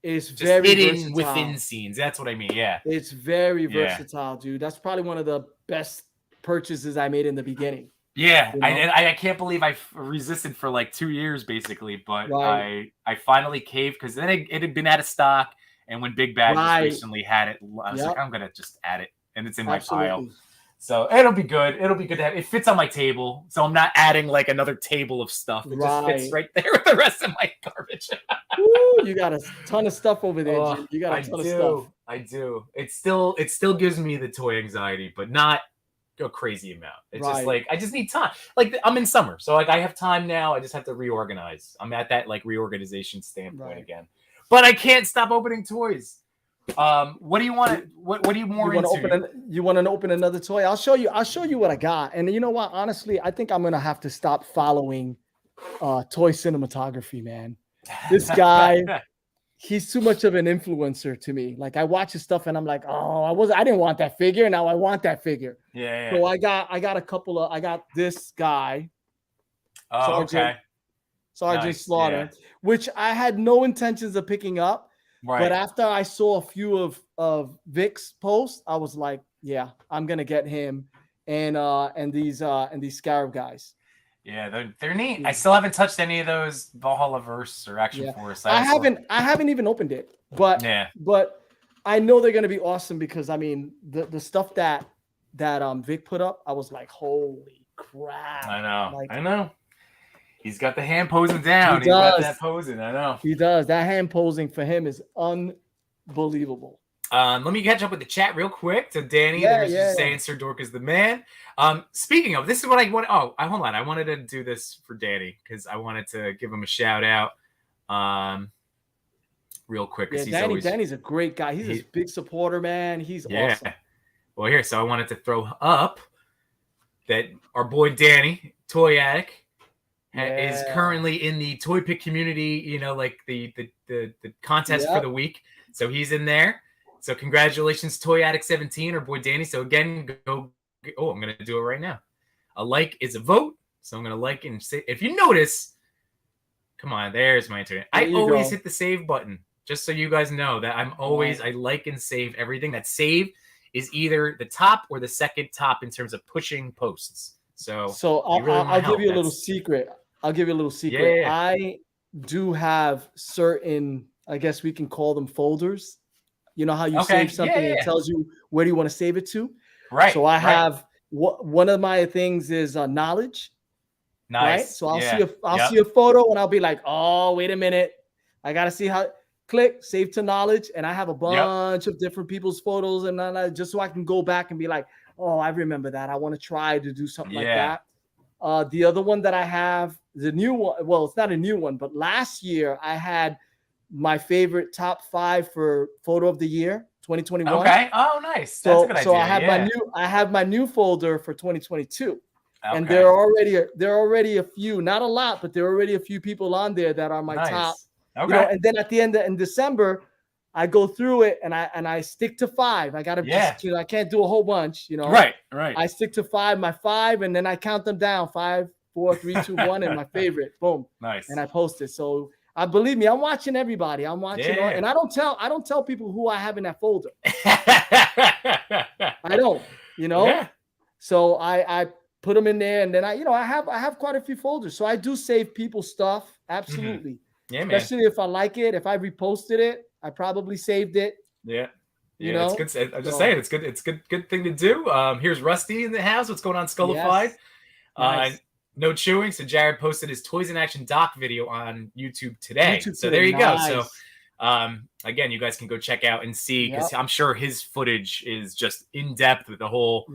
it's just very hidden versatile. Within scenes. That's what I mean. Yeah, it's very versatile, dude. That's probably one of the best purchases I made in the beginning. Yeah, I can't believe I resisted for like 2 years basically, but I finally caved because then it had been out of stock. And when Big Bad just recently had it, I was like, I'm going to just add it. And it's in my pile. So it'll be good. It'll be good to have. It fits on my table. So I'm not adding like another table of stuff. It just fits right there with the rest of my garbage. Woo, you got a ton of stuff over there, Jim. You got a ton of stuff. I do. It still gives me the toy anxiety, but not a crazy amount. It's just like, I just need time. Like I'm in summer. So like I have time now. I just have to reorganize. I'm at that like reorganization standpoint again. But I can't stop opening toys. What do you want? What are you more into? You want to open another toy? I'll show you what I got. And you know what? Honestly, I think I'm gonna have to stop following toy cinematography, man. This guy, he's too much of an influencer to me. Like I watch his stuff and I'm like, oh, I didn't want that figure. Now I want that figure. Yeah. So I got I got this guy. Oh, Sergeant Slaughter, which I had no intentions of picking up. Right. But after I saw a few of Vic's posts, I was like, yeah, I'm gonna get him and these Scarab guys. Yeah, they're neat. Yeah. I still haven't touched any of those Valhalla Verse or Action Force. I haven't even opened it, but I know they're gonna be awesome because I mean the stuff that Vic put up, I was like, holy crap! I know. He's got the hand posing down. He's got that posing. I know. He does. That hand posing for him is unbelievable. Let me catch up with the chat real quick. To Danny, there's just saying Sir Dork is the man. Speaking of, this is what I want. Oh, hold on. I wanted to do this for Danny because I wanted to give him a shout out. Real quick. Yeah, Danny's a great guy. He's a big supporter, man. He's awesome. Well, here. So I wanted to throw up that our boy Danny, Toy Addict, is currently in the toy pick community, like the contest for the week. So he's in there. So congratulations, Toy Addict 17, our boy Danny. So again, I'm going to do it right now. A like is a vote. So I'm going to like and say, if you notice, come on, there's my internet. I always hit the save button, just so you guys know that I like and save everything. That save is either the top or the second top in terms of pushing posts. So I'll give you a little secret. Yeah. I do have certain, I guess we can call them folders. You know how you save something and it tells you where do you want to save it to? Right. So I have one of my things is knowledge. Nice. Right? So I'll see a photo and I'll be like, oh, wait a minute. I got to see how click save to knowledge. And I have a bunch of different people's photos and just so I can go back and be like, oh, I remember that. I want to try to do something like that. The other one that I have, the new one, well, it's not a new one, but last year I had my favorite top 5 for photo of the year, 2021. Okay. Oh, nice. That's a good idea. So I have my new folder for 2022. Okay. And there are already a few, not a lot, but there are already a few people on there that are my top. Okay. And then at the end in December, I go through it and I stick to 5. I gotta just, I can't do a whole bunch, Right. I stick to 5, my 5, and then I count them down 5, 4, 3, 2, 1, and my favorite. Boom. Nice. And I post it. So believe me, I'm watching everybody. I'm watching and I don't tell people who I have in that folder. I don't, Yeah. So I put them in there and then I have quite a few folders. So I do save people's stuff. Absolutely. Mm-hmm. Yeah, especially if I like it. If I reposted it, I probably saved it. Yeah. Yeah, it's good. I'm just saying, it's good. It's good thing to do. Here's Rusty in the house. What's going on, Skullified? Nice. No chewing. So Jared posted his Toys in Action doc video on YouTube today. So there you go. So Again, you guys can go check out and see, because I'm sure his footage is just in depth with the whole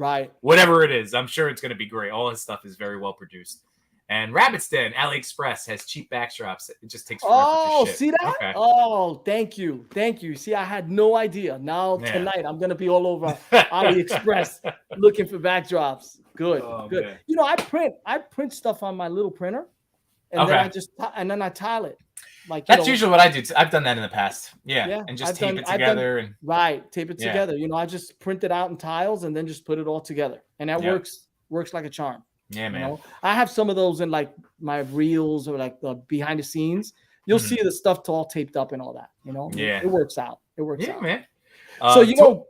whatever it is. I'm sure it's going to be great. All his stuff is very well produced. And Rabbit's Den, AliExpress, has cheap backdrops. It just takes forever to ship. See that? Okay. Oh, thank you. See, I had no idea. Now tonight I'm gonna be all over AliExpress looking for backdrops. Good. Man. You know, I print stuff on my little printer, and then I tile it. Like that's usually what I do. I've done that in the past. Yeah. And just tape it together. Tape it together. You know, I just print it out in tiles and then just put it all together, and that works like a charm. Yeah, man. You know? I have some of those in like my reels or like the behind the scenes. You'll see the stuff all taped up and all that. You know, it works out. It works out, man. So you know,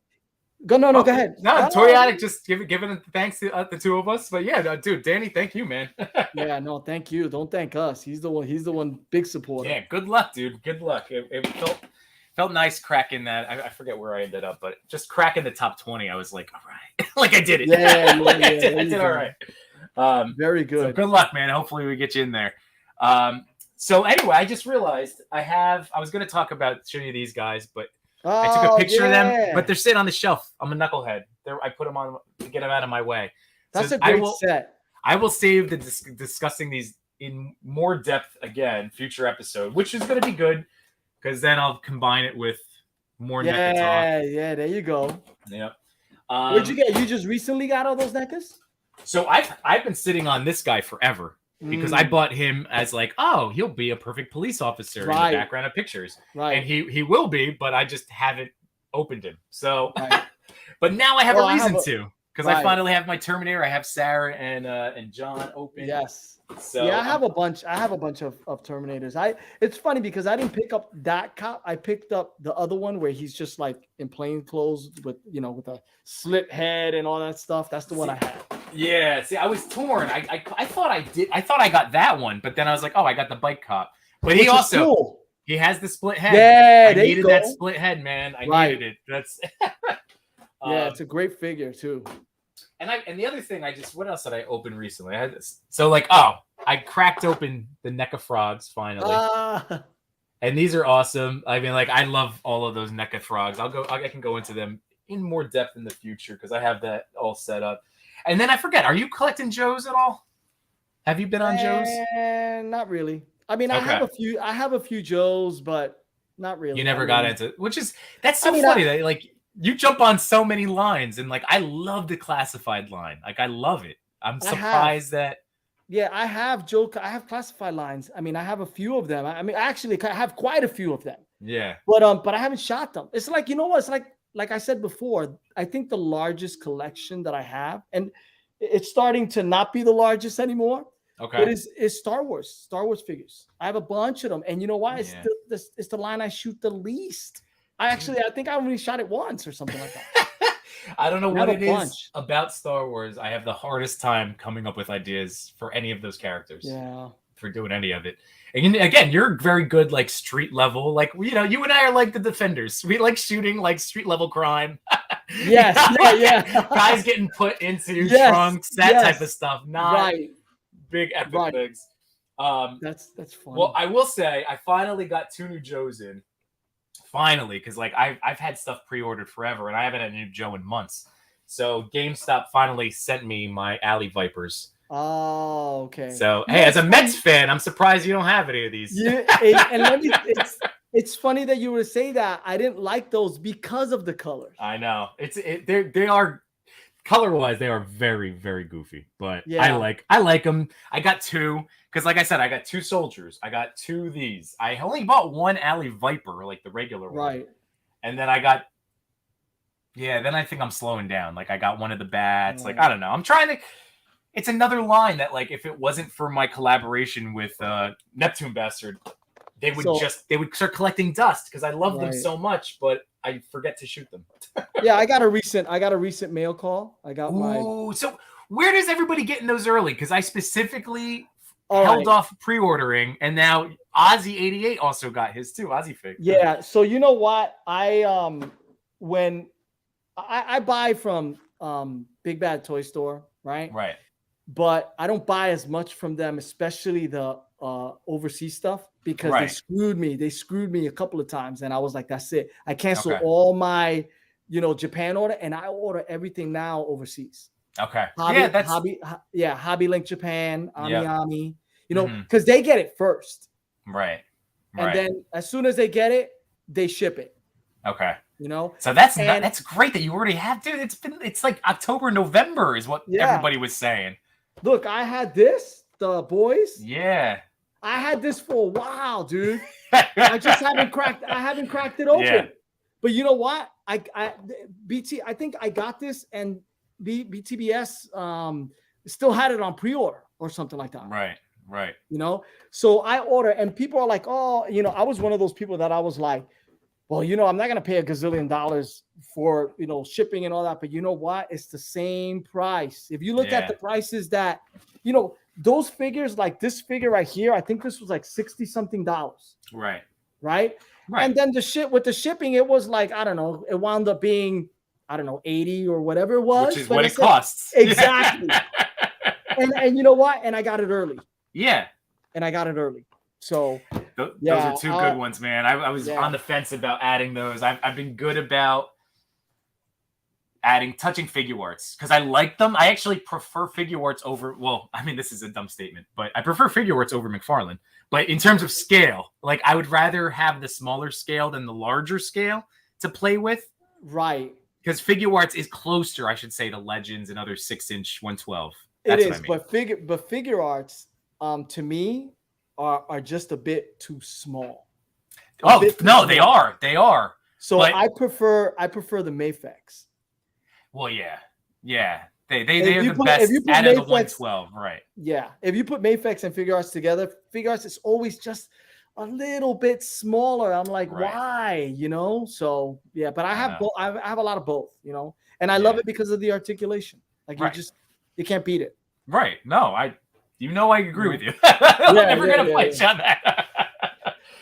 go ahead. No, Toy Addict just giving thanks to the two of us. But yeah, dude, Danny, thank you, man. Yeah, no, thank you. Don't thank us. He's the one big supporter. Yeah, good luck, dude. Good luck. It felt nice cracking that. I forget where I ended up, but just cracking the top 20, I was like, all right, like I did it. Yeah, I did all right. Very good. So good luck, man. Hopefully we get you in there. So anyway, I just realized I was going to talk about showing you these guys, but I took a picture of them, but they're sitting on the shelf. I'm a knucklehead. I put them on to get them out of my way. That's a great set. I will save the discussing these in more depth again, future episode, which is going to be good because then I'll combine it with more NECA talk. Yeah, there you go. Yep. Where'd you get? You just recently got all those NECAs? So I've been sitting on this guy forever because I bought him as like, oh, he'll be a perfect police officer in the background of pictures. Right. And he will be, but I just haven't opened him. So, but now I have a reason to, because I finally have my Terminator. I have Sarah and John open. Yes. So yeah, I have a bunch of Terminators. It's funny because I didn't pick up that cop. I picked up the other one where he's just like in plain clothes with with a slit head and all that stuff. That's the one I had. Yeah, see, I was torn. I thought I did. I thought I got that one, but then I was like, oh, I got the bike cop. But he also he has the split head. Yeah, I needed that split head, man. I needed it. That's yeah, it's a great figure too. And the other thing, what else did I open recently? I had this. So like, I cracked open the NECA frogs finally. And these are awesome. I mean, like, I love all of those NECA frogs. I can go into them in more depth in the future because I have that all set up. And then I forget, are you collecting Joes at all? Have you been on Joes? Not really. I mean, I have a few Joes, but not really. You never got into it, that's so funny that like you jump on so many lines, and like I love the classified line. Like I love it. I'm surprised that. Yeah, I have classified lines. I mean, I have a few of them. I mean, actually, I have quite a few of them. Yeah. But I haven't shot them. It's like, you know what? It's like I said before, I think the largest collection that I have, and it's starting to not be the largest anymore. Okay. It is Star Wars figures. I have a bunch of them. And you know why? It's the line I shoot the least. I think I only shot it once or something like that. I don't know what it is about Star Wars. I have the hardest time coming up with ideas for any of those characters. Yeah. For doing any of it. And again, you're very good, like street level. Like, you and I are like the defenders. We like shooting like street level crime. Yes. Yeah. Guys getting put into trunks, that type of stuff. Not big epic things. That's funny. Well, I will say I finally got 2 new Joes in. Finally, because like I've had stuff pre-ordered forever, and I haven't had a new Joe in months. So GameStop finally sent me my Alley Vipers. Oh, okay. So hey, as a Mets fan, I'm surprised you don't have any of these. Yeah, and it's funny that you would say that. I didn't like those because of the colors. I know they are color-wise, they are very, very goofy, but I like them. I got 2 because, like I said, I got 2 soldiers. I got 2 of these. I only bought 1 Alley Viper, like the regular one. Right. And then I got, then I think I'm slowing down. Like I got 1 of the bats. Like I don't know. I'm trying to. It's another line that, like, if it wasn't for my collaboration with Neptune Bastard, they would start collecting dust because I love them so much, but I forget to shoot them. Yeah, I got a recent mail call. I got So where does everybody get in those early? Because I specifically held off pre-ordering, and now Ozzy88 also got his too. Ozzy fig. Yeah. So you know what? When I buy from Big Bad Toy Store, right? Right. but I don't buy as much from them, especially the overseas stuff, because they screwed me. They screwed me a couple of times, and I was like, "That's it. I canceled all my, Japan order, and I order everything now overseas." Okay. Hobby Link Japan, Ami, because they get it first. Right. And then as soon as they get it, they ship it. Okay. So that's great that you already have, dude. It's like October, November is what everybody was saying. Look, I had the boys. Yeah. I had this for a while, dude. I just haven't cracked it open. Yeah. But you know what? I think I got this, and BTBS still had it on pre-order or something like that. Right. So I order, and people are like, "Oh, I was one of those people that I was like, well, I'm not going to pay $1 gazillion for, shipping and all that. But you know what? It's the same price. If you look at the prices that, those figures, like this figure right here, I think this was like $60 something. Right. And then with the shipping, it was like, I don't know, it wound up being, I don't know, 80 or whatever it was. Which is what it costs. Exactly. and you know what? And I got it early. Yeah. And I got it early. So those are two good ones, man. I was on the fence about adding those. I've been good about touching figure arts because I like them. I actually prefer figure arts over. Well, I mean, this is a dumb statement, but I prefer figure arts over McFarlane. But in terms of scale, like I would rather have the smaller scale than the larger scale to play with. Right. Because figure arts is closer, I should say, to Legends and other 6-inch 112. That's what I mean. But figure arts, to me, are just a bit too small. They are. So I prefer the Mafex. Well, yeah. They are the best out of the 112, right? Yeah. If you put Mafex and figure arts together, figure arts is always just a little bit smaller. I'm like, why? So yeah, but I have both. I have a lot of both, and I love it because of the articulation. Like you can't beat it. Right. No, I agree with you. I'm never gonna fight you on that.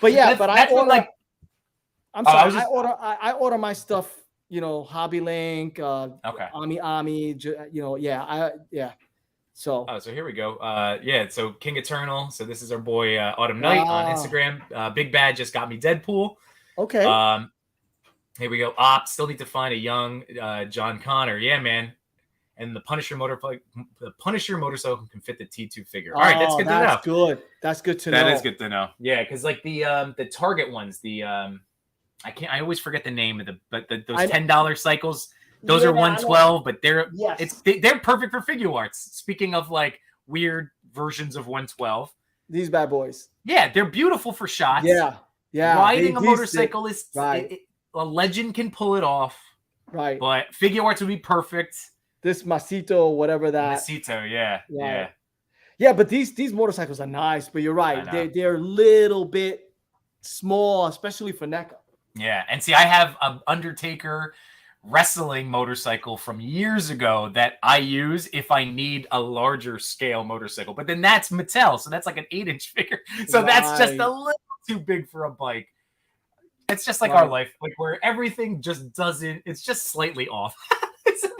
But yeah, I order my stuff, Hobby Link, Ami, So so here we go. So King Eternal. So this is our boy Autumn Knight on Instagram. Big Bad just got me Deadpool. Okay. Here we go. Still need to find a young John Connor. Yeah, man. And the Punisher motorcycle can fit the T2 figure. All right, that's good to know. That's good. That's good to know. That is good to know. Yeah, because like the Target ones, I always forget the name of those $10 cycles. Those are 112, but they're perfect for figure arts. Speaking of like weird versions of 112, these bad boys. Yeah, they're beautiful for shots. Yeah. Riding a motorcycle is a legend can pull it off. Right. But figure arts would be perfect. This Masito, whatever that. Masito, yeah. Yeah, but these motorcycles are nice, but you're right. They're a little bit small, especially for NECA. Yeah, and see, I have an Undertaker wrestling motorcycle from years ago that I use if I need a larger scale motorcycle. But then that's Mattel, so that's like an 8-inch figure. So that's just a little too big for a bike. It's just like our life, like where everything just doesn't, it's just slightly off.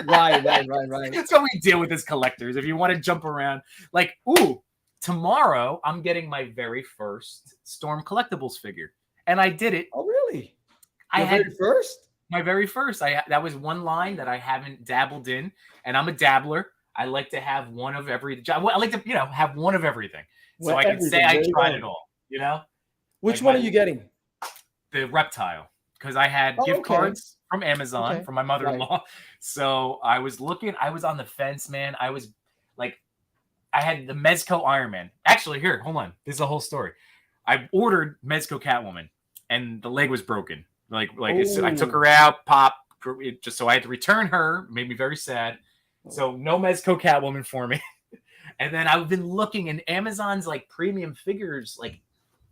Right. That's what we deal with as collectors. If you want to jump around, like, tomorrow I'm getting my very first Storm Collectibles figure, and I did it. Oh, really? My very first. That was one line that I haven't dabbled in, and I'm a dabbler. I like to have one of every. I like to, have one of everything, so I can say I tried it all. Which one are you getting? The reptile, because I had gift cards from Amazon from my mother-in-law. So I was on the fence, man. I was like, I had the Mezco Iron Man. Actually, here, hold on. This is a whole story. I ordered Mezco Catwoman, and the leg was broken. I took her out, just so I had to return her. Made me very sad. So no Mezco Catwoman for me. And then I've been looking, and Amazon's like premium figures, like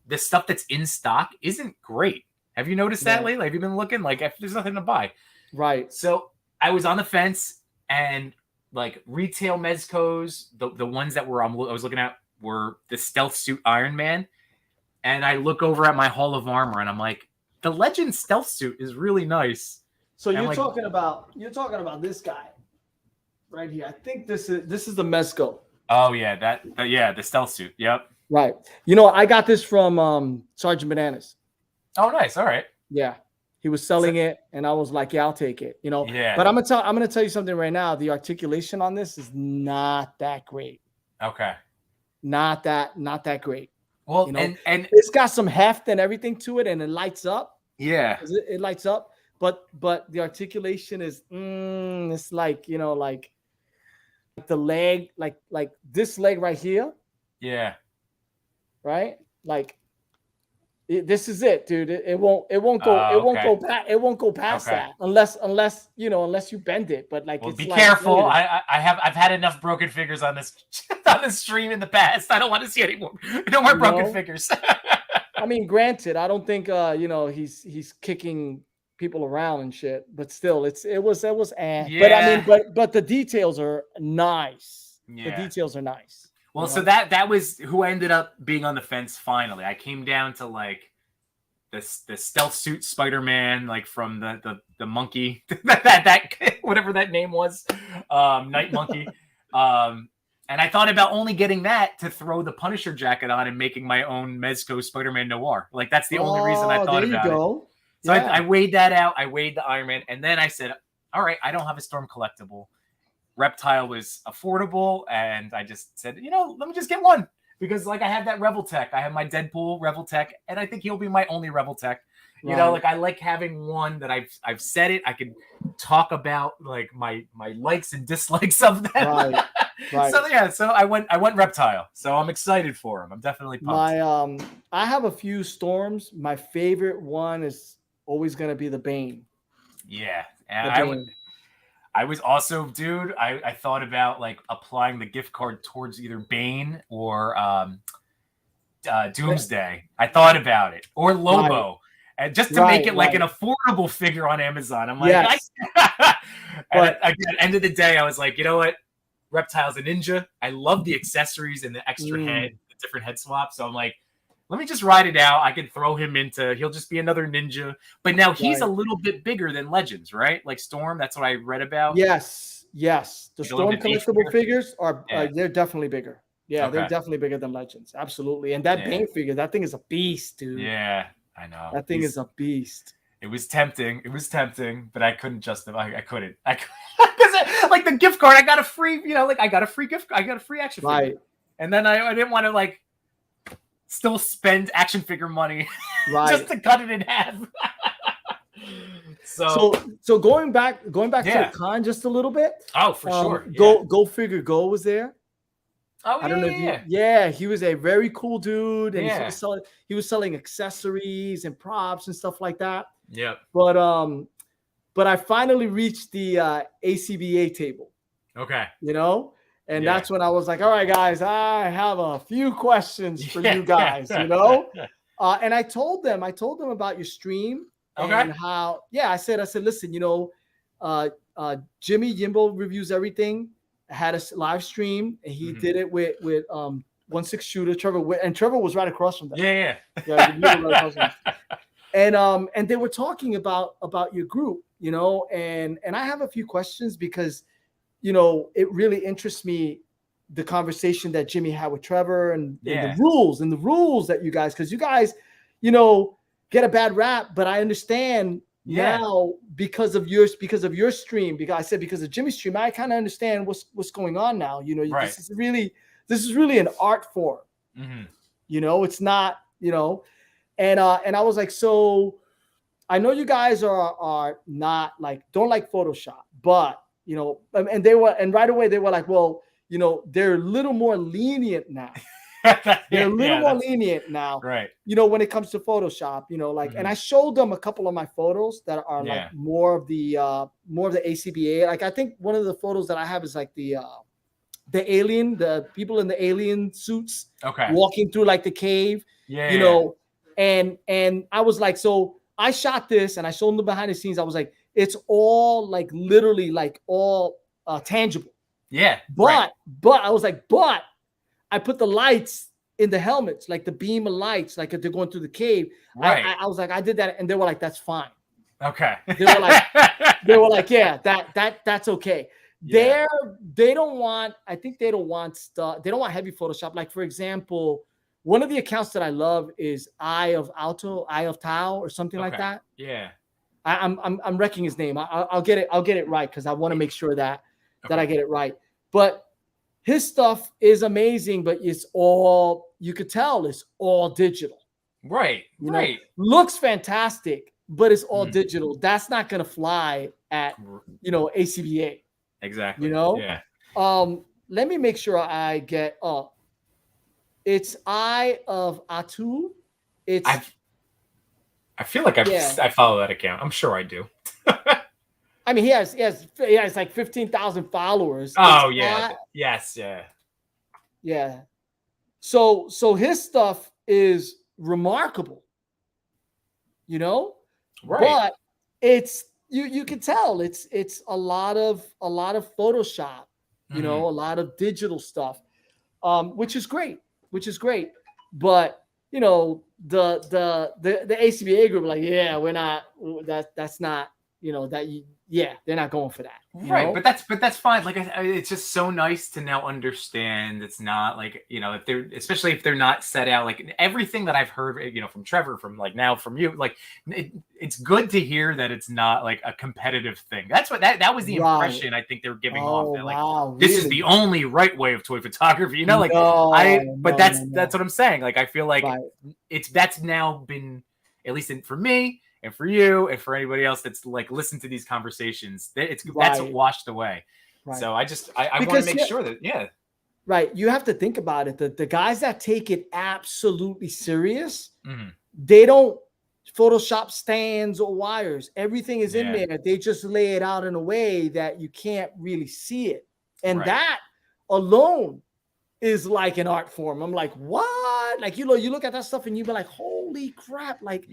the stuff that's in stock isn't great. Have you noticed that lately? Have you been looking? Like, there's nothing to buy. Right. So I was on the fence, and like retail Mezcos, the ones that I was looking at were the Stealth Suit Iron Man. And I look over at my Hall of Armor, and I'm like, the Legend Stealth Suit is really nice. So you're talking about this guy right here. I think this is the Mezco. Oh yeah, the stealth suit. Yep. Right. You know, I got this from Sergeant Bananas. Oh, nice. All right. Yeah. He was selling it, and I was like, "Yeah, I'll take it." You know. Yeah. But I'm gonna tell you something right now. The articulation on this is not that great. Okay. Not that great. Well, you know? and it's got some heft and everything to it, and it lights up. Yeah. It lights up, but the articulation is it's like, you know, like the leg, like this leg right here. Yeah. Right? Like this is it, dude. It won't go past that unless you bend it. But like, well, it's be like, careful. I've had enough broken figures on this stream in the past. I don't want to see any more. No more broken figures. I mean, granted, I don't think he's kicking people around and shit, but still, it was yeah. But I mean, but the details are nice. Yeah. The details are nice. Well, so that was who ended up being on the fence finally. I came down to like the stealth suit Spider-Man, like from the monkey that whatever that name was, Night Monkey. And I thought about only getting that to throw the Punisher jacket on and making my own Mezco Spider-Man Noir. Like that's the only reason I thought about it. So yeah. I weighed that out. I weighed the Iron Man, and then I said, all right, I don't have a Storm collectible. Reptile was affordable, and I just said, let me just get one, because like I have that Rebel Tech. I have my Deadpool Rebel Tech, and I think he'll be my only Rebel Tech. You know, like I like having one that I've said it. I could talk about like my likes and dislikes of them. Right. So I went Reptile. So I'm excited for him. I'm definitely pumped. I have a few Storms. My favorite one is always gonna be the Bane. Yeah, and I was also, dude, I thought about like applying the gift card towards either Bane or Doomsday. I thought about it, or Lobo, and just to make it like an affordable figure on Amazon. I'm like, yes. But at the end of the day, I was like, you know what? Reptile's a ninja. I love the accessories and the extra head, the different head swaps. So I'm like, let me just ride it out. I can throw him he'll just be another ninja. But now he's a little bit bigger than Legends, right? Like Storm, that's what I read about. Yes. The Storm collectible figures are they're definitely bigger. Yeah, they're definitely bigger than Legends. Absolutely. And that Bane figure, that thing is a beast, dude. Yeah, I know. That thing is a beast. It was tempting, but I couldn't justify. I couldn't. Because like the gift card, I got a free, I got a free gift. I got a free action figure. And then I didn't want to like still spend action figure money just to cut it in half. So going back to the con just a little bit. Oh, for sure. Go Figure Go was there. Oh, I don't know if he was a very cool dude, and he was selling accessories and props and stuff like that. Yeah. But I finally reached the ACBA table. Okay. And that's when I was like, all right, guys, I have a few questions for you guys, And I told them about your stream and how, I said, listen, Jimmy Yimbo reviews everything. Had a live stream, and he did it with 1/6 shooter Trevor, and Trevor was right across from them. And they were talking about your group, and I have a few questions because it really interests me, the conversation that Jimmy had with Trevor and the rules that you guys, because you guys get a bad rap, but I understand now because of your stream, because of Jimmy's stream, I kind of understand what's going on now. This is really an art form. It's not, and I was like, so I know you guys are not like, don't like Photoshop, but and right away they were like, well, they're a little more lenient now. They're a little more lenient now, right? When it comes to Photoshop, and I showed them a couple of my photos that are like more of the ACBA. Like I think one of the photos that I have is like the alien, the people in the alien suits, walking through like the cave, and I was like, so I shot this and I showed them the behind the scenes. I was like, it's all like literally like all tangible. Yeah, but I was like, but I put the lights in the helmets, like the beam of lights, like if they're going through the cave. Right. I was like, I did that, and they were like, that's fine. Okay. They were like, yeah, that's okay. they don't want, I think they don't want stuff. They don't want heavy Photoshop. Like, for example, one of the accounts that I love is Eye of Tao or something like that. Yeah. I'm wrecking his name. I'll get it right because I want to make sure that I get it right. But his stuff is amazing, but it's all, you could tell it's all digital. Right. You know, looks fantastic, but it's all digital. That's not gonna fly at ACBA. Exactly. You know? Yeah. Let me make sure I get up. It's Eye of Atu. It's I feel like I follow that account. I'm sure I do. I mean, he has like 15,000 followers. Oh, yeah. Yes, yeah. Yeah. So his stuff is remarkable. You know? Right. But it's you can tell it's a lot of Photoshop, a lot of digital stuff. Which is great. But the ACBA group, like, we're not, that's not, they're not going for that. Right. But that's fine. Like, it's just so nice to now understand it's not like, if they're, especially if they're not set out, like everything that I've heard, from Trevor, from like now from you, like it's good to hear that it's not like a competitive thing. That's what that was the impression I think they were giving off. That, like, this is the only right way of toy photography, that's what I'm saying. Like, I feel like that's now been, at least for me, and for you, and for anybody else that's like listened to these conversations, that's washed away. Right. So I want to make sure that right. You have to think about it. The guys that take it absolutely serious, they don't Photoshop stands or wires. Everything is in there. They just lay it out in a way that you can't really see it, and that alone is like an art form. I'm like, what? Like, you look at that stuff and you be like, holy crap. Like,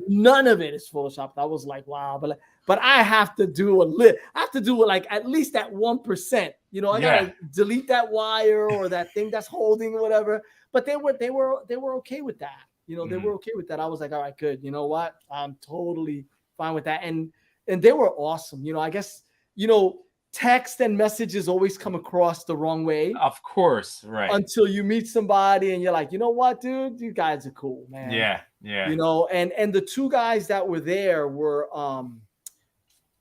none of it is Photoshop. I was like, wow. But I have to do I have to do it like at least that 1%. I gotta delete that wire or that thing that's holding whatever. But they were okay with that. They were okay with that. I was like, all right, good. You know what? I'm totally fine with that. And they were awesome. I guess, text and messages always come across the wrong way. Of course, right. Until you meet somebody and you're like, you know what, dude? You guys are cool, man. Yeah. And the two guys that were there were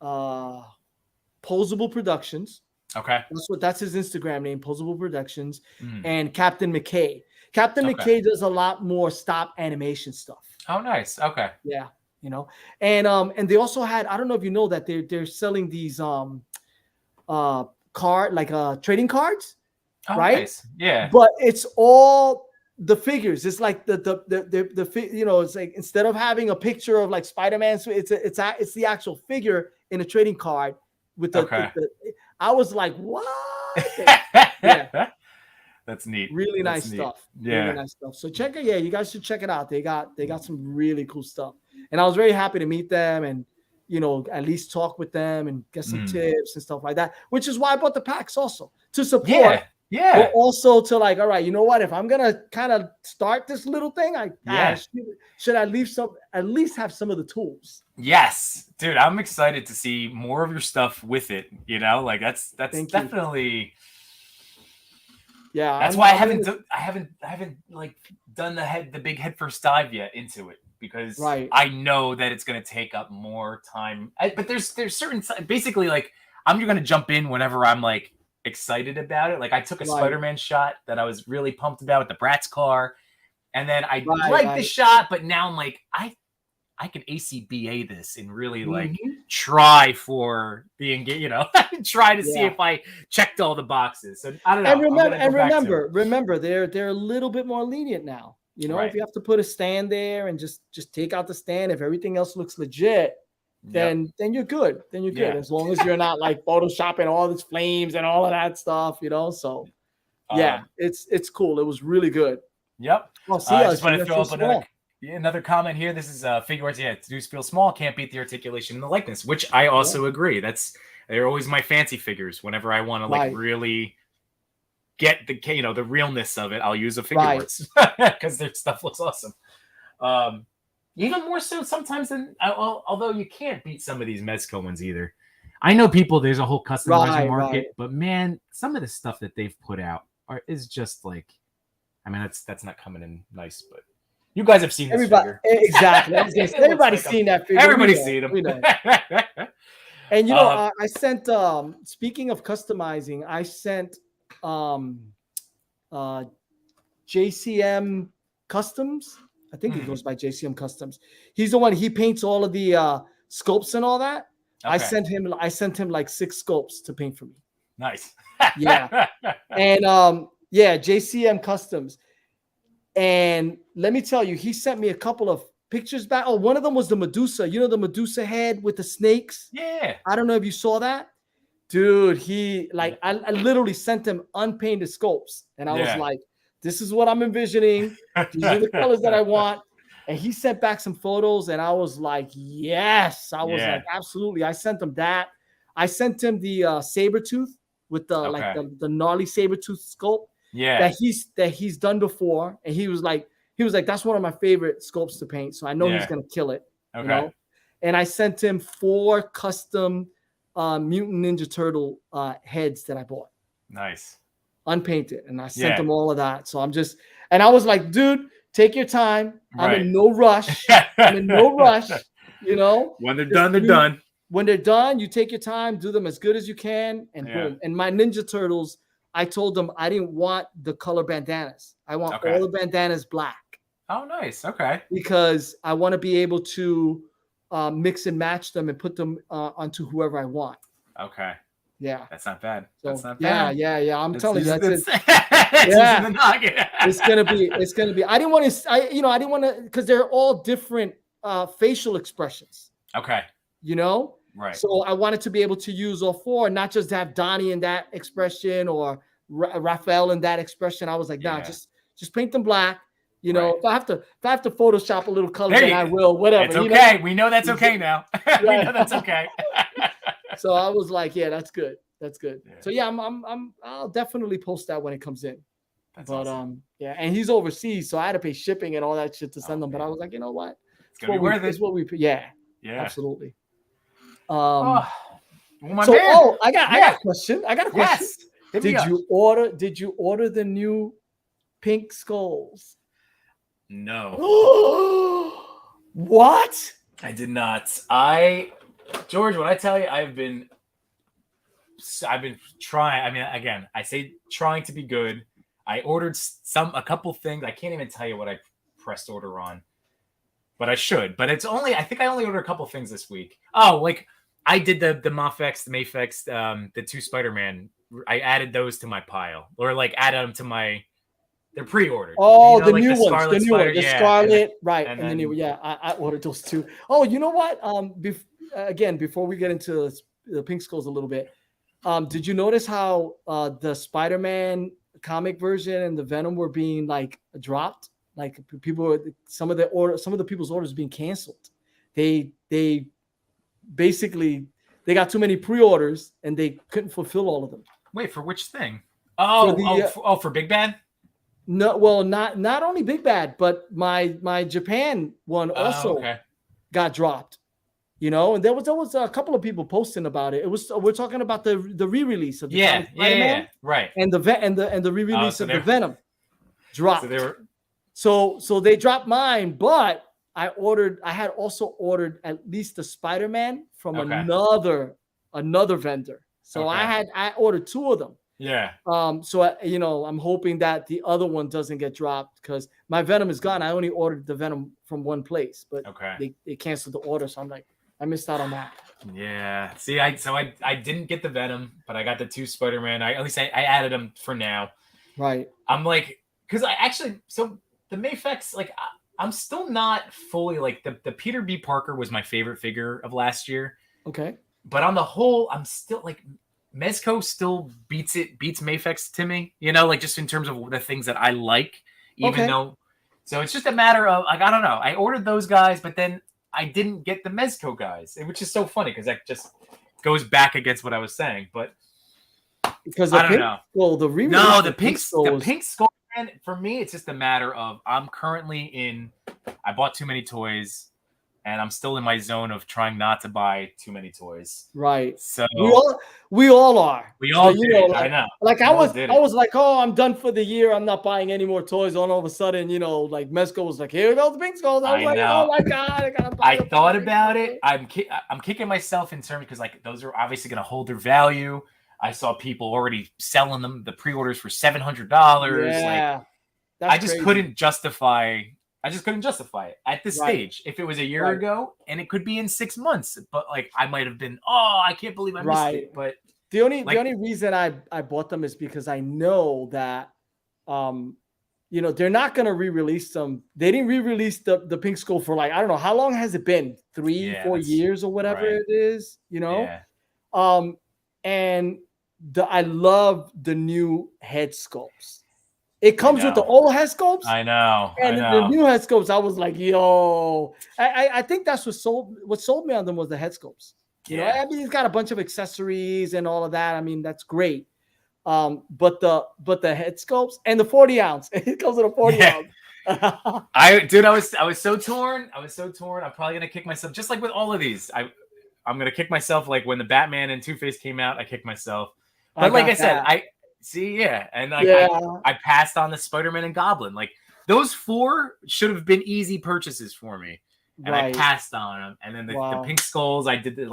Posable Productions. Okay. That's his Instagram name, Posable Productions, and Captain McKay. Captain McKay does a lot more stop animation stuff. Oh, nice. Okay. Yeah, and they also had, I don't know if you know that they're selling these trading cards, right? Nice. Yeah. But it's all the figures. It's like the it's like, instead of having a picture of like Spider-Man, it's the actual figure in a trading card with the I was like, what? Yeah. That's neat. Really nice stuff. Yeah. Really nice stuff. So check it. Yeah, you guys should check it out. They got some really cool stuff. And I was very happy to meet them and at least talk with them and get some tips and stuff like that, which is why I bought the packs also to support. Yeah. But also to like, all right, you know what? If I'm gonna kind of start this little thing, should at least have some of the tools. Yes, dude, I'm excited to see more of your stuff with it. Like that's definitely. Yeah, that's why I haven't like done the big head first dive yet into it. Because I know that it's going to take up more time. But there's certain, basically, like, I'm going to jump in whenever I'm like excited about it. Like, I took a Spider-Man shot that I was really pumped about with the Bratz car, and then I liked the shot, but now I'm like, I can ACBA this and really like try for being, try to see if I checked all the boxes. So I don't know. Remember, they're a little bit more lenient now. If you have to put a stand there and just take out the stand, if everything else looks legit, then you're good. Then you're good. As long as you're not like photoshopping all these flames and all of that stuff, So it's cool. It was really good. Yep. Well, I just want to throw up another comment here. This is figure arts. Yeah, do feel small, can't beat the articulation and the likeness, which I also agree. They're always my fancy figures. Whenever I want to like really get the realness of it, I'll use a figure arts because their stuff looks awesome. Even more so sometimes than, although you can't beat some of these Mezco ones either. I know people. There's a whole customizing market, right. but man, some of the stuff that they've put out is just like, I mean, that's not coming in nice, but you guys have seen this figure. Exactly. Everybody's seen that figure. Everybody's seen them. And you know, I sent. Speaking of customizing, I sent JCM Customs. I think he goes by JCM Customs. He's the one. He paints all of the sculpts and all that. Okay. I sent him like 6 sculpts to paint for me. Nice. Yeah. And yeah, JCM Customs. And let me tell you, he sent me a couple of pictures back. Oh, one of them was the Medusa. You know the Medusa head with the snakes? Yeah. I don't know if you saw that. Dude, I literally sent him unpainted sculpts. And I was like, this is what I'm envisioning. These are the colors that I want. And he sent back some photos, and I was like, yes. I was like, absolutely. I sent him that. I sent him the saber tooth with the like the gnarly saber tooth sculpt. Yeah. That he's done before. And he was like, that's one of my favorite sculpts to paint. So I know he's gonna kill it. Okay. You know? And I sent him 4 custom Mutant Ninja Turtle heads that I bought. Nice. Unpainted. And I sent him all of that. So and I was like, dude, take your time. I'm in no rush. You know, when they're done, they're done. When they're done, you take your time, do them as good as you can, and boom. And my Ninja Turtles, I told them I didn't want the color bandanas. I want all the bandanas black. Oh, nice. Okay. Because I want to be able to mix and match them and put them onto whoever I want. Okay. Yeah. That's not bad. So, that's not bad. Yeah. I'm telling you, it's gonna be. I didn't want to, because they're all different facial expressions. Okay. You know? Right. So I wanted to be able to use all 4, not just have Donnie in that expression or Raphael in that expression. I was like, nah, just paint them black. You know, if I have to Photoshop a little color, then I will. Whatever. It's okay. We know that's okay now. We know that's okay. So I was like, yeah, that's good. That's good. Yeah. So yeah, I'll definitely post that when it comes in. That's awesome. Yeah, and he's overseas, so I had to pay shipping and all that shit to send them. But I was like, you know what? It's gonna be worth it. It's what we yeah, absolutely. Well, I got a question. I got a question. Yes. Did you order the new pink skulls? No. What? I did not. George, when I tell you, I've been trying. I mean, again, I say trying to be good. I ordered a couple things. I can't even tell you what I pressed order on, but I should. But I think I only ordered a couple things this week. Oh, like I did the Mafex, the 2 Spider-Man. I added those to my pile, or like added them to they're pre-ordered. Oh, the new ones, the new one, the Scarlet, right? And then I ordered those too. Oh, you know what? Again, before we get into the pink skulls a little bit, did you notice how the Spider-Man comic version and the Venom were being like dropped? Like some of the people's orders being canceled. They basically got too many pre-orders and they couldn't fulfill all of them. Wait, for which thing? For Big Bad? No, well, not only Big Bad, but my Japan one also got dropped. You know, and there was a couple of people posting about it. We're talking about the re-release of the Spider-Man, right? And the re-release of the Venom dropped. So they dropped mine, but I had also ordered at least the Spider-Man from another vendor. So I ordered 2 of them. Yeah. So I'm hoping that the other one doesn't get dropped because my Venom is gone. I only ordered the Venom from one place, but they canceled the order. So I'm like, I missed out on that. Yeah. See, I didn't get the Venom, but I got the 2 Spider-Man. I added them for now. Right. I'm like, because the Mafex, like, I'm still not fully like the Peter B. Parker was my favorite figure of last year. Okay. But on the whole, I'm still like Mezco still beats Mafex to me, you know, like just in terms of the things that I like, even though. So it's just a matter of like, I don't know. I ordered those guys, but then I didn't get the Mezco guys, which is so funny because that just goes back against what I was saying. But because I don't know. Well, the pink skull. For me, it's just a matter of I'm currently I bought too many toys. and I'm still in my zone of trying not to buy too many toys. Right. So we all are. We all did. Like, I know. Like I was like, oh, I'm done for the year. I'm not buying any more toys. All of a sudden, like Mezco was like, here goes the pink skulls. I was like, oh my god, I gotta buy. I thought about it. I'm kicking myself in terms because like those are obviously going to hold their value. I saw people already selling them, the pre-orders for $700. Yeah, like I just couldn't justify. I just couldn't justify it at this stage. If it was a year ago, and it could be in 6 months, but like I might have been, oh, I can't believe I missed it. But the only reason I bought them is because I know that, they're not gonna re-release them. They didn't re-release the Pink Skull for like I don't know how long has it been, 3-4 years or whatever it is, and I love the new head sculpts. It comes with the old head sculpts. I know. And the new head sculpts, I was like, yo. I think that's what sold me on them was the head sculpts. You know, I mean, he's got a bunch of accessories and all of that. I mean, that's great. But the head sculpts and the 40 ounce. It comes with a 40 ounce. I was so torn. I'm probably gonna kick myself, just like with all of these. I'm gonna kick myself like when the Batman and Two-Face came out, I kicked myself. But like I said, I passed on the Spider-Man and Goblin. Like those 4 should have been easy purchases for me, and I passed on them. And then the pink skulls, I did I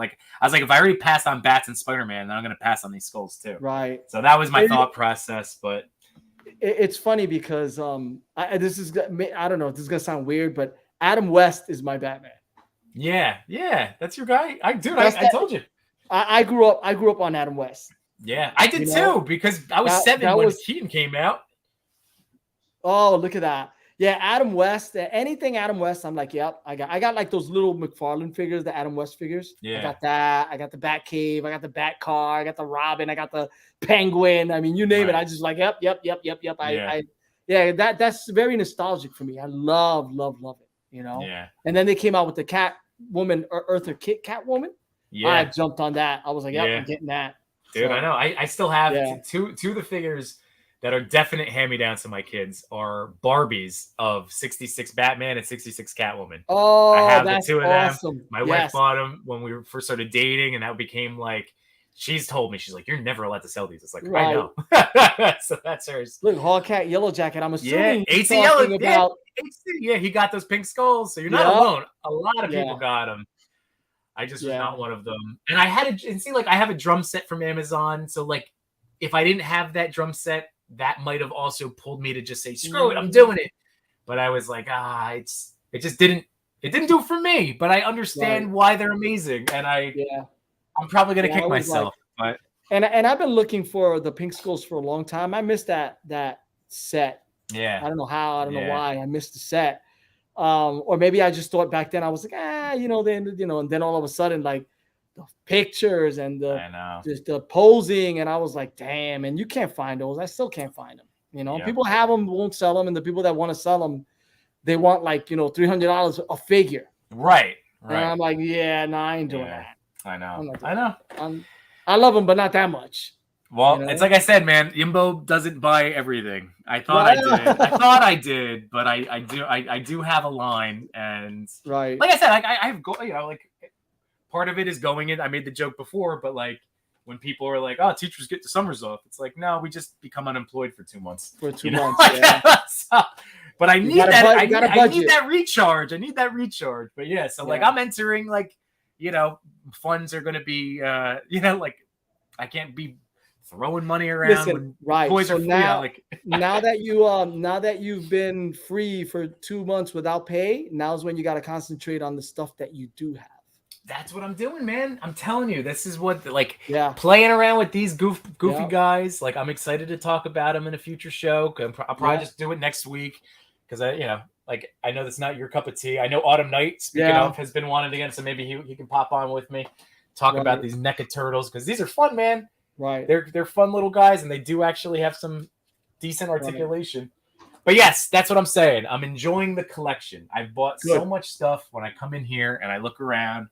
was like, if I already passed on Bats and Spider-Man, then I'm gonna pass on these skulls too. Right. So that was my thought process. But it's funny because I don't know if this is gonna sound weird, but Adam West is my Batman. Yeah, that's your guy. I told you. I grew up on Adam West. Yeah, I did too, because I was 7 when Keaton came out. Oh, look at that. Yeah, Adam West. Anything Adam West, I'm like, yep. I got like those little McFarlane figures, the Adam West figures. Yeah. I got that. I got the Bat Cave. I got the Bat Car. I got the Robin. I got the Penguin. I mean, you name it. I just like, yep. That's very nostalgic for me. I love it. Yeah. And then they came out with the Catwoman, Eartha Kitt Catwoman. Yeah. I jumped on that. I was like, yep, I'm getting that. Dude, I know. I still have two of the figures that are definite hand-me-downs to my kids are Barbies of 66 Batman and 66 Catwoman. Oh, I have that's the 2 of awesome. them. My wife bought them when we first started dating, and that became like, she's told me, she's like, you're never allowed to sell these. It's like, I know. So that's hers. Look, Hawkcat, Yellow Jacket. I'm assuming AC Yellow. Yeah, he got those pink skulls, so you're not alone. A lot of people got them. I just was not one of them. And I have a drum set from Amazon. So like, if I didn't have that drum set, that might have also pulled me to just say, screw it, I'm doing it. But I was like, it didn't do it for me, but I understand why they're amazing. And I'm probably going to kick myself. But and I've been looking for the pink skulls for a long time. I missed that set. Yeah. I don't know how, I don't know why I missed the set. Or maybe I just thought back then I was like, and then all of a sudden, like the pictures and just the posing, and I was like, damn, and you can't find those. I still can't find them. People have them, won't sell them, and the people that want to sell them, they want like $300 a figure. Right. And I'm like, I ain't doing that. I know. I love them, but not that much. Well, it's like I said, man. Yimbo doesn't buy everything. I thought I did, but I do have a line, and like I said, I have like part of it is going in. I made the joke before, but like when people are like, "Oh, teachers get the summers off," it's like, no, we just become unemployed for 2 months. For 2 months, but I need that. I need that recharge. But so like I'm entering like funds are going to be like I can't be throwing money around. Listen, toys are free. Now that you've been free for 2 months without pay, now's when you got to concentrate on the stuff that you do have. That's what I'm doing, man. I'm telling you, this is what playing around with these goofy guys. Like I'm excited to talk about them in a future show. I'll probably just do it next week because I know that's not your cup of tea. I know Autumn Night, speaking of, has been wanted again, so maybe he can pop on with me, talk about these NECA turtles because these are fun, man. Right. They're fun little guys, and they do actually have some decent articulation. Right. But yes, that's what I'm saying. I'm enjoying the collection. I've bought so much stuff when I come in here and I look around,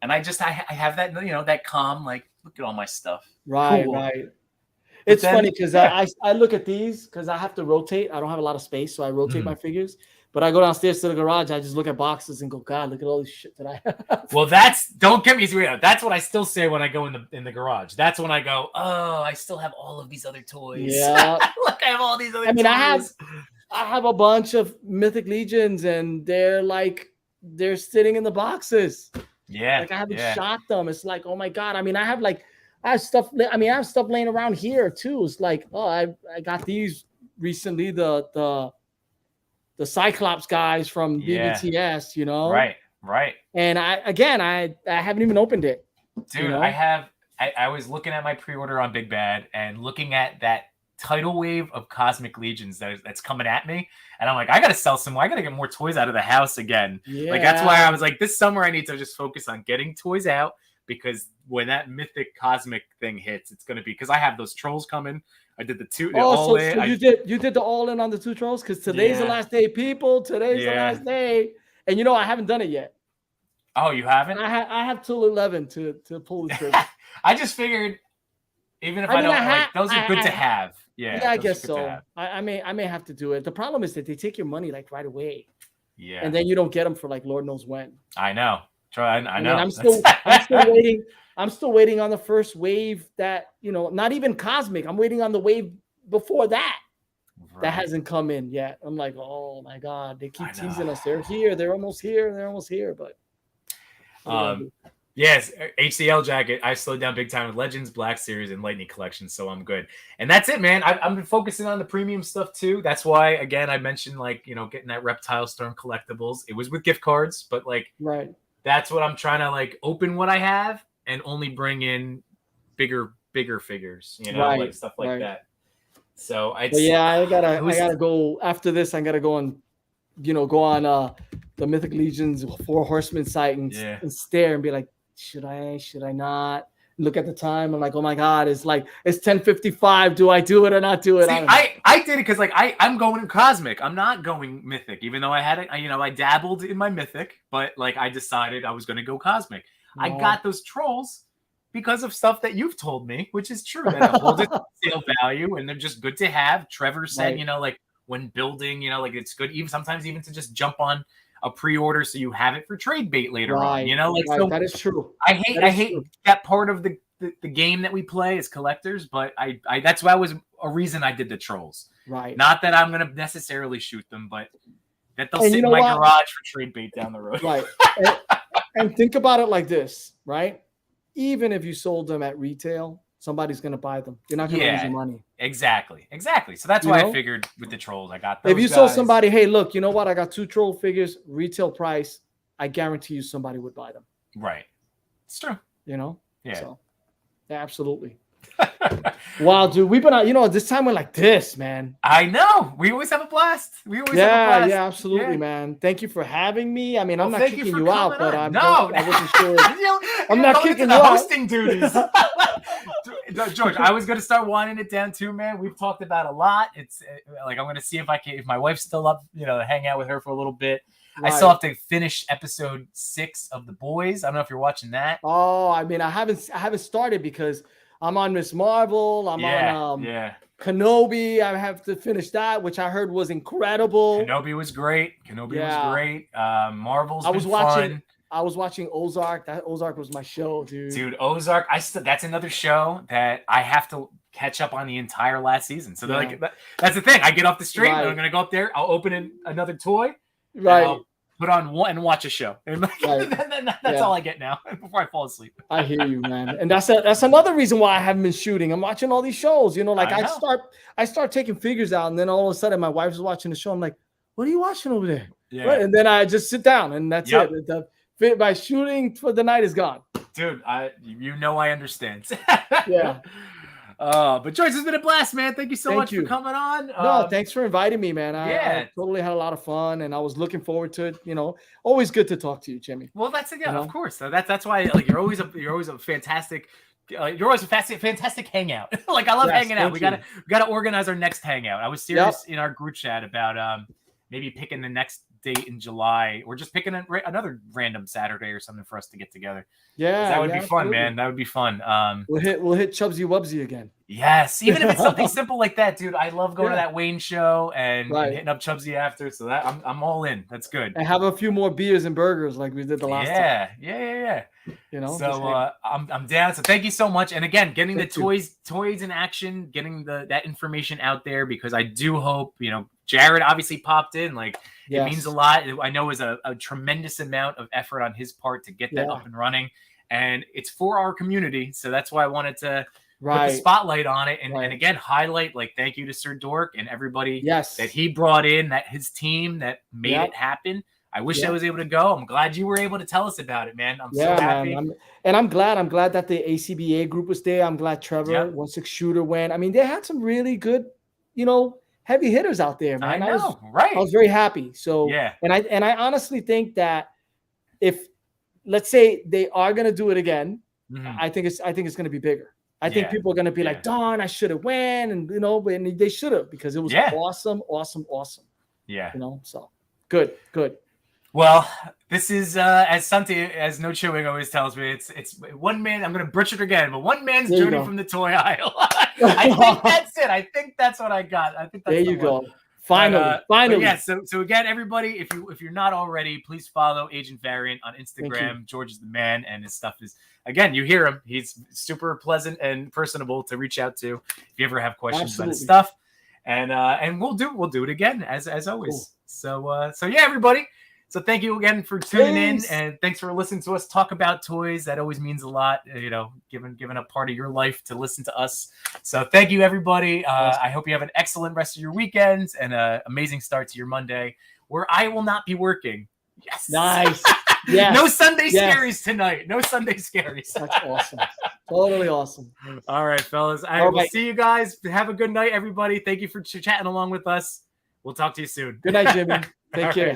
and I have that that calm, like, look at all my stuff. Right, cool. Right. It's funny because I look at these because I have to rotate. I don't have a lot of space, so I rotate my figures. But I go downstairs to the garage. I just look at boxes and go, God, look at all this shit that I have. Well, don't get me wrong. That's what I still say when I go in the garage. That's when I go, oh, I still have all of these other toys. Yeah. Look, I have all these other toys. I have a bunch of Mythic Legions, and they're sitting in the boxes. Yeah. Like I haven't shot them. It's like, oh my God. I mean, I have stuff. I mean, I have stuff laying around here too. It's like, oh, I got these recently. The Cyclops guys from BBTS, you know? Right. And I haven't even opened it. Dude, you know? I was looking at my pre-order on Big Bad and looking at that tidal wave of Cosmic Legions that's coming at me. And I'm like, I got to sell some more. I got to get more toys out of the house again. Yeah. Like, that's why I was like, this summer I need to just focus on getting toys out, because when that Mythic Cosmic thing hits, it's going to be, because I have those trolls coming. I did the two. So you did the all in on the 2 trolls, because today's the last day, people. Today's the last day, and I haven't done it yet. Oh, you haven't? I have till 11 to pull the trigger. I just figured, even if I don't those are good to have. Yeah, I guess so. I may have to do it. The problem is that they take your money like right away. Yeah, and then you don't get them for like Lord knows when. I know. I know. I'm still waiting. I'm still waiting on the first wave that, not even Cosmic. I'm waiting on the wave before that. Right. That hasn't come in yet. I'm like, oh my God, they keep teasing us. They're here. They're almost here. They're almost here. But yes, HCL jacket. I slowed down big time with Legends, Black Series, and Lightning Collection, so I'm good. And that's it, man. I've been focusing on the premium stuff too. That's why, again, I mentioned getting that Reptile Storm collectibles. It was with gift cards, but right. That's what I'm trying to open what I have and only bring in bigger figures, right. Stuff like that. So I gotta go after this. I gotta go on, go on the Mythic Legions 4 Horsemen site and stare and be like, should I not? Look at the time. I'm like, oh my God, it's 10:55. Do I do it or not do it? See, I did it because I'm going Cosmic. I'm not going Mythic, even though I had it. I dabbled in my Mythic, but I decided I was going to go Cosmic. I got those trolls because of stuff that you've told me, which is true. That it holds its sale value, and they're just good to have. Trevor said, right. When building, it's good even sometimes even to just jump on a pre-order so you have it for trade bait later on. Right. So that is true. I hate that part of the game that we play as collectors, but I that's why was a reason I did the trolls. Right. Not that I'm gonna necessarily shoot them, but that they'll sit in my garage for trade bait down the road. Right. and think about it like this, right? Even if you sold them at retail, somebody's gonna buy them. You're not gonna lose your money. Exactly. So that's why I figured with the trolls, I got those. If you sold somebody, hey, look, you know what? I got 2 troll figures, retail price. I guarantee you somebody would buy them. Right. It's true. Yeah. So, absolutely. Wow, dude, we've been out. This time we're like this, man. I know. We always have a blast. Yeah, absolutely, man. Thank you for having me. I mean, I'm not kicking you out, but I wasn't sure. I'm not kicking you out. Hosting duties. George, I was going to start winding it down too, man. We've talked about a lot. It's I'm going to see if my wife's still up, hang out with her for a little bit. Right. I still have to finish episode 6 of The Boys. I don't know if you're watching that. Oh, I mean, I haven't started because I'm on Miss Marvel. I'm on Kenobi. I have to finish that, which I heard was incredible. Kenobi was great. Marvel's fun. I was watching Ozark. That Ozark was my show, dude. Dude, Ozark. That's another show that I have to catch up on the entire last season. So that's the thing. I get off the street and I'm gonna go up there. I'll open another toy. Right. I'll put on one and watch a show. And that's all I get now before I fall asleep. I hear you, man. And that's another reason why I haven't been shooting. I'm watching all these shows. I start taking figures out, and then all of a sudden my wife's watching the show. I'm like, what are you watching over there? Yeah. Right? And then I just sit down, and that's it. My shooting for the night is gone. Dude, I understand. Yeah. But George, it's been a blast, man. Thank you so much for coming on. No, thanks for inviting me, man. I totally had a lot of fun, and I was looking forward to it. Always good to talk to you, Jimmy. Well, of course. That's why you're always a fantastic. You're always a fantastic hangout. I love hanging out. We gotta organize our next hangout. I was serious in our group chat about maybe picking the next date in July, or just picking another random Saturday or something for us to get together. Yeah, that would be fun, man. That would be fun. We'll hit Chubsy Wubsy again. Yes, even if it's something simple like that, dude. I love going to that Wayne show and hitting up Chubsy after. So that I'm all in. That's good. And have a few more beers and burgers like we did the last time. Yeah. You know. So I'm down. So thank you so much. And again, getting the toys in action, getting that information out there, because I do hope, you know, Jared obviously popped in. Like it means a lot. I know it was a tremendous amount of effort on his part to get that up and running, and it's for our community. So that's why I wanted to put the spotlight on it, and again highlight, like, thank you to Sir Dork and everybody that he brought in, that his team that made it happen. I wish I was able to go. I'm glad you were able to tell us about it, man. I'm so happy. Man. I'm glad that the ACBA group was there. I'm glad Trevor 16 Shooter went. I mean, they had some really good, you know, heavy hitters out there, man. I was very happy. So and I honestly think that if, let's say, they are gonna do it again, I think it's gonna be bigger. I think people are going to be like, darn, I should have went. And, you know, but they should have, because it was awesome. Yeah. You know, so good. Well, this is, as No Chewing always tells me, it's one man, I'm going to butcher it again, but one man's journey from the toy aisle. I think that's it. I think that's what I got. I think that's there you go. Finally. Yeah. So again, everybody, if you're not already, please follow Agent Variant on Instagram. George is the man, and his stuff is, again, you hear him. He's super pleasant and personable to reach out to if you ever have questions about his stuff. And we'll do it again as always. Cool. So yeah, everybody. So thank you again for tuning in, and thanks for listening to us talk about toys. That always means a lot, you know, giving a part of your life to listen to us. So thank you, everybody. I hope you have an excellent rest of your weekends and an amazing start to your Monday, where I will not be working. Yes. Nice. Yes. No Sunday scaries tonight. No Sunday scaries. That's awesome. Totally awesome. All right, fellas. I will see you guys. Have a good night, everybody. Thank you for chatting along with us. We'll talk to you soon. Good night, Jimmy. Take care.